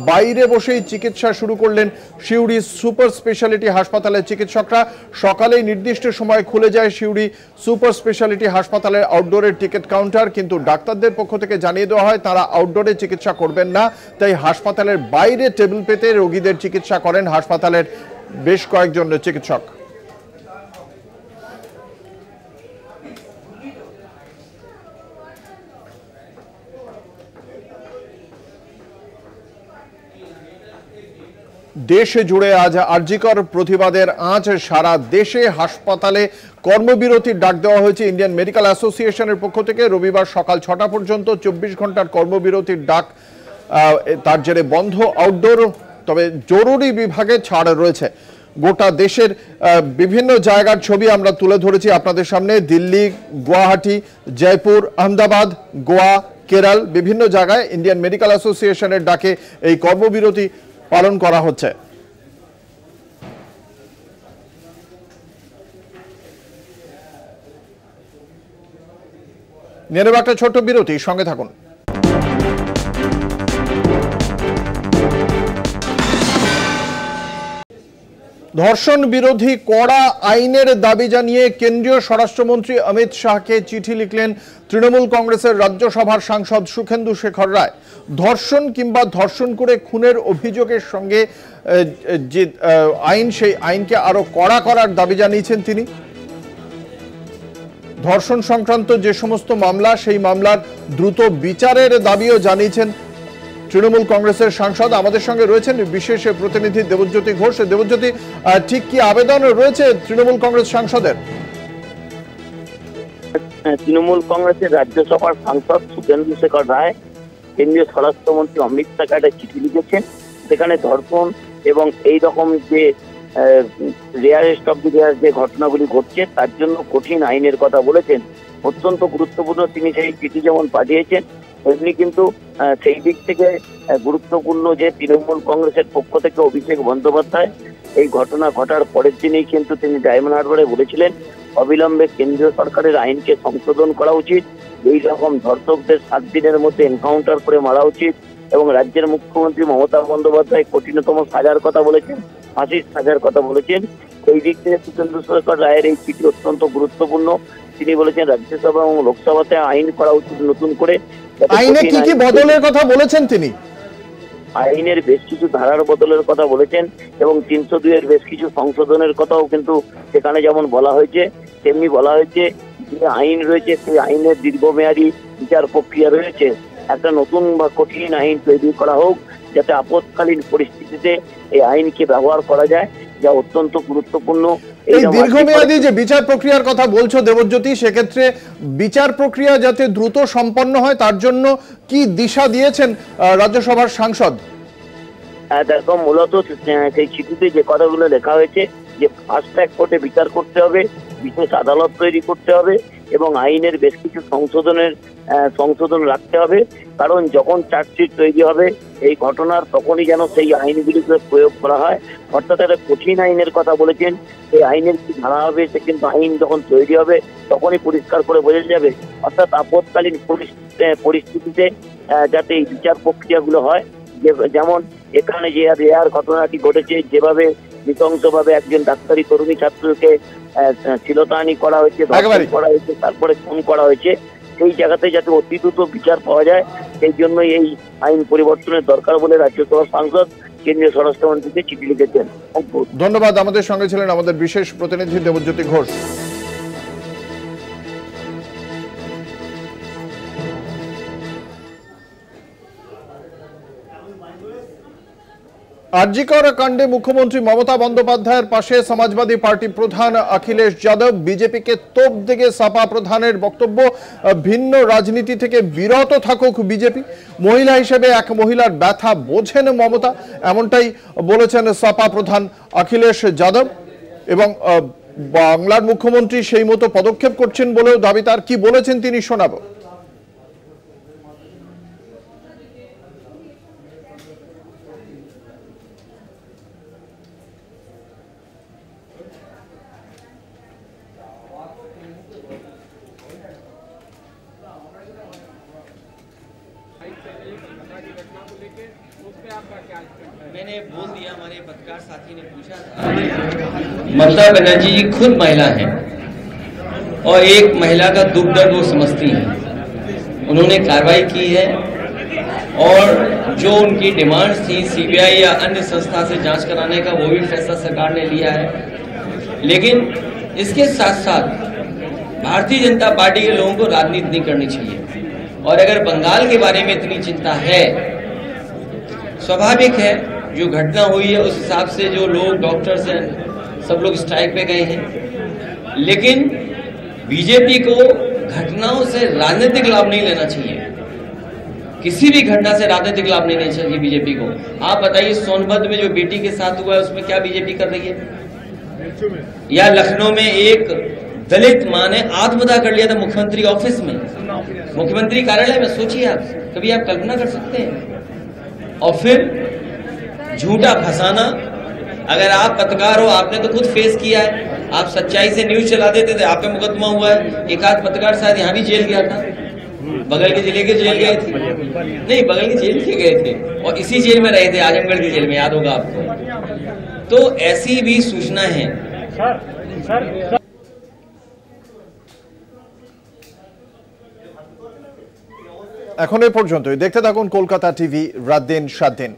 বাইরে বসেই চিকিৎসা শুরু করলেন সিউড়ি সুপার স্পেশালিটি হাসপাতালের চিকিৎসকরা। সকালেই নির্দিষ্ট সময় খুলে যায় সিউড়ি সুপার স্পেশালিটি হাসপাতালের আউটডোরের টিকিট কাউন্টার, কিন্তু ডাক্তারদের পক্ষ থেকে জানিয়ে দেওয়া হয় তারা আউটডোরে চিকিৎসা করবেন না, তাই হাসপাতালের বাইরে টেবিল পেতে রোগীদের চিকিৎসা করেন হাসপাতালের বেশ কয়েকজন চিকিৎসক। দেশে জুড়ে আজ আরজিকর প্রতিবাদের আঁচ। সারা দেশে হাসপাতালে কর্মবিরতির ডাক দেওয়া হয়েছে ইন্ডিয়ান মেডিকেল অ্যাসোসিয়েশনের পক্ষ থেকে। রবিবার সকাল 6টা পর্যন্ত 24 ঘন্টার কর্মবিরতির ডাক। তার জেরে বন্ধ আউটডোর, তবে জরুরি বিভাগে ছাড় রয়েছে। গোটা দেশের বিভিন্ন জায়গার ছবি আমরা তুলে ধরেছি আপনাদের সামনে। দিল্লি, গুয়াহাটি, জয়পুর, আহমেদাবাদ, গোয়া, কেরল, বিভিন্ন জায়গায় ইন্ডিয়ান মেডিকেল অ্যাসোসিয়েশনের ডাকে এই কর্মবিরতি পালন করা হচ্ছে। নিয়ে নেব একটা ছোট্ট বিরতি, সঙ্গে থাকুন। ধর্ষণ বিরোধী কড়া আইনের দাবি জানিয়ে কেন্দ্রীয় স্বরাষ্ট্রমন্ত্রী অমিত শাহকে চিঠি লিখলেন তৃণমূল কংগ্রেসের রাজ্যসভার সাংসদ সুখেন্দু শেখর রায়। ধর্ষণ কিংবা ধর্ষণ করে খুনের অভিযোগের সঙ্গে যে আইন, সেই আইনকে আরো কড়া করার দাবি জানিয়েছেন তিনি। ধর্ষণ সংক্রান্ত যে সমস্ত মামলা, সেই মামলার দ্রুত বিচারের দাবিও জানিয়েছেন তৃণমূল কংগ্রেসের সাংসদ। আমাদের সঙ্গে রয়েছেন বিশেষ প্রতিনিধি দেবজ্যোতি ঘোষ। দেবজ্যোতি, ঠিক কি আবেদন রয়েছে তৃণমূল কংগ্রেস সাংসদের? তৃণমূল কংগ্রেসের রাজ্যসভার সাংসদ সুখেন্দু শেখর রায় কেন্দ্রীয় স্বরাষ্ট্রমন্ত্রী অমিত শাহকে একটা চিঠি লিখেছেন, সেখানে ধর্ষণ এবং এই রকম যে রেয়ারেস্ট অফ দি রেয়ার যে ঘটনাগুলি ঘটছে তার জন্য কঠিন আইনের কথা বলেছেন। অত্যন্ত গুরুত্বপূর্ণ তিনি সেই চিঠি যেমন পাঠিয়েছেন, তেমনি কিন্তু সেই দিক থেকে গুরুত্বপূর্ণ যে তৃণমূল কংগ্রেসের পক্ষ থেকে অভিষেক বন্দ্যোপাধ্যায় এই ঘটনা ঘটার পরের দিনেই কিন্তু তিনি ডায়মন্ড হারবারে বলেছিলেন অবিলম্বে কেন্দ্রীয় সরকারের আইনকে সংশোধন করা উচিত, এই রকম ধর্ষকদের 7 দিনের মধ্যে এনকাউন্টার করে মারা উচিত, এবং রাজ্যের মুখ্যমন্ত্রী মমতা বন্দ্যোপাধ্যায় কঠিনতম সাজার কথা বলেছেন, ফাঁসির সাজার কথা বলেছেন। সেই দিক থেকে সুখেন্দু শেখর রায়ের এই চিঠি অত্যন্ত গুরুত্বপূর্ণ। তিনি বলেছেন রাজ্যসভা এবং লোকসভাতে আইন করা উচিত নতুন করে। আইনে কি কি বদলের কথা বলেছেন তিনি? আইনের বেশ কিছু ধারার বদলের কথা বলেছেন এবং 302 এর বেশ কিছু সংশোধনের কথাও কিন্তু সেখানে যেমন বলা হয়েছে, তেমনি বলা হয়েছে যে আইন রয়েছে সেই আইনের দীর্ঘমেয়াদী বিচার প্রক্রিয়া রয়েছে। একটা নতুন বা কঠিন আইন তৈরি করা হোক যাতে আপৎকালীন পরিস্থিতিতে এই আইনকে ব্যবহার করা যায়, যা অত্যন্ত গুরুত্বপূর্ণ। এই দীর্ঘমেয়াদী যে বিচার প্রক্রিয়ার কথা বলছো দেবজ্যোতি, সেক্ষেত্রে বিচার প্রক্রিয়া যাতে দ্রুত সম্পন্ন হয় তার জন্য কি দিশা দিয়েছেন রাজ্যসভার সাংসদ? দেখো, মূলত সেই চিঠিতে যে কথাগুলো লেখা হয়েছে যে ফাস্ট ট্র্যাক কোর্টে বিচার করতে হবে, বিশেষ আদালত তৈরি করতে হবে এবং আইনের বেশ কিছু সংশোধন রাখতে হবে, কারণ যখন চার্জশিট তৈরি হবে এই ঘটনার তখনই যেন সেই আইনগুলিকে প্রয়োগ করা হয়। অর্থাৎ একটা কঠিন আইনের কথা বলেছেন। এই আইনের কি ধারা হবে সে কিন্তু আইন যখন তৈরি হবে তখনই পরিষ্কার করে বোঝা যাবে। অর্থাৎ আপৎকালীন পরিস্থিতিতে যাতে এই বিচার প্রক্রিয়াগুলো হয়, যেমন এখানে যে রেয়ার ঘটনাটি ঘটেছে, যেভাবে নৃশংসভাবে একজন ডাক্তারি তরুণী ছাত্রকে শ্লীলতাহানি করা হয়েছে, তারপরে খুন করা হয়েছে, সেই জায়গাতে যাতে অতি দ্রুত বিচার পাওয়া যায় সেই জন্যই এই আইন পরিবর্তনের দরকার বলে রাজ্যসভার সাংসদ কেন্দ্রীয় স্বরাষ্ট্রমন্ত্রীকে চিঠি লিখেছেন। ধন্যবাদ। আমাদের সঙ্গে ছিলেন আমাদের বিশেষ প্রতিনিধি দেবজ্যোতি ঘোষ। আরজিকর কাণ্ডে মুখ্যমন্ত্রী মমতা বন্দ্যোপাধ্যায়ের পাশে সমাজবাদী পার্টি প্রধান অখিলেশ যাদব। বিজেপিকে তোপ দেগে সাপা প্রধানের বক্তব্য, ভিন্ন রাজনীতি থেকে বিরত থাকুক বিজেপি। মহিলা হিসেবে এক মহিলার ব্যথা বোঝেন মমতা, এমনটাই বলেছেন সাপা প্রধান অখিলেশ যাদব। এবং বাংলার মুখ্যমন্ত্রী সেই মতো পদক্ষেপ করছেন বলেও দাবি তার। কি বলেছেন তিনি শোনাবো। मैंने बोल दिया, हमारे पत्रकार साथी ने पूछा था। ममता बनर्जी जी खुद महिला हैं और एक महिला का दुख दर्द वो समझती हैं। उन्होंने कार्रवाई की है और जो उनकी डिमांड्स थी सीबीआई या अन्य संस्था से जांच कराने का, वो भी फैसला सरकार ने लिया है। लेकिन इसके साथ साथ भारतीय जनता पार्टी के लोगों को राजनीति नहीं करनी चाहिए। और अगर बंगाल के बारे में इतनी चिंता है, स्वाभाविक है जो घटना हुई है उस हिसाब से जो लोग डॉक्टर्स हैं सब लोग स्ट्राइक पे गए हैं, लेकिन बीजेपी को घटनाओं से राजनीतिक लाभ नहीं लेना चाहिए। किसी भी घटना से राजनीतिक लाभ नहीं लेना चाहिए बीजेपी को। आप बताइए सोनभद्र में जो बेटी के साथ हुआ है उसमें क्या बीजेपी कर रही है? या लखनऊ में एक दलित मां ने आत्मदाह कर लिया था मुख्यमंत्री ऑफिस में, मुख्यमंत्री कार्यालय में। सोचिए आप, कभी आप कल्पना कर सकते हैं? और फिर झूठा फंसाना। अगर आप पत्रकार हो, आपने तो खुद फेस किया है, आप सच्चाई से न्यूज चला देते थे, आप पे मुकदमा हुआ है। एक आध पत्रकार शायद यहाँ भी जेल गया था, बगल के जिले के जेल गए थे, नहीं बगल के जेल के गए थे और इसी जेल में रहे थे, आजमगढ़ की जेल में, याद होगा आपको। तो ऐसी भी सूचना है। এখন এই পর্যন্তই। দেখতে থাকুন কলকাতা টিভি, রাত দিন 7 দিন।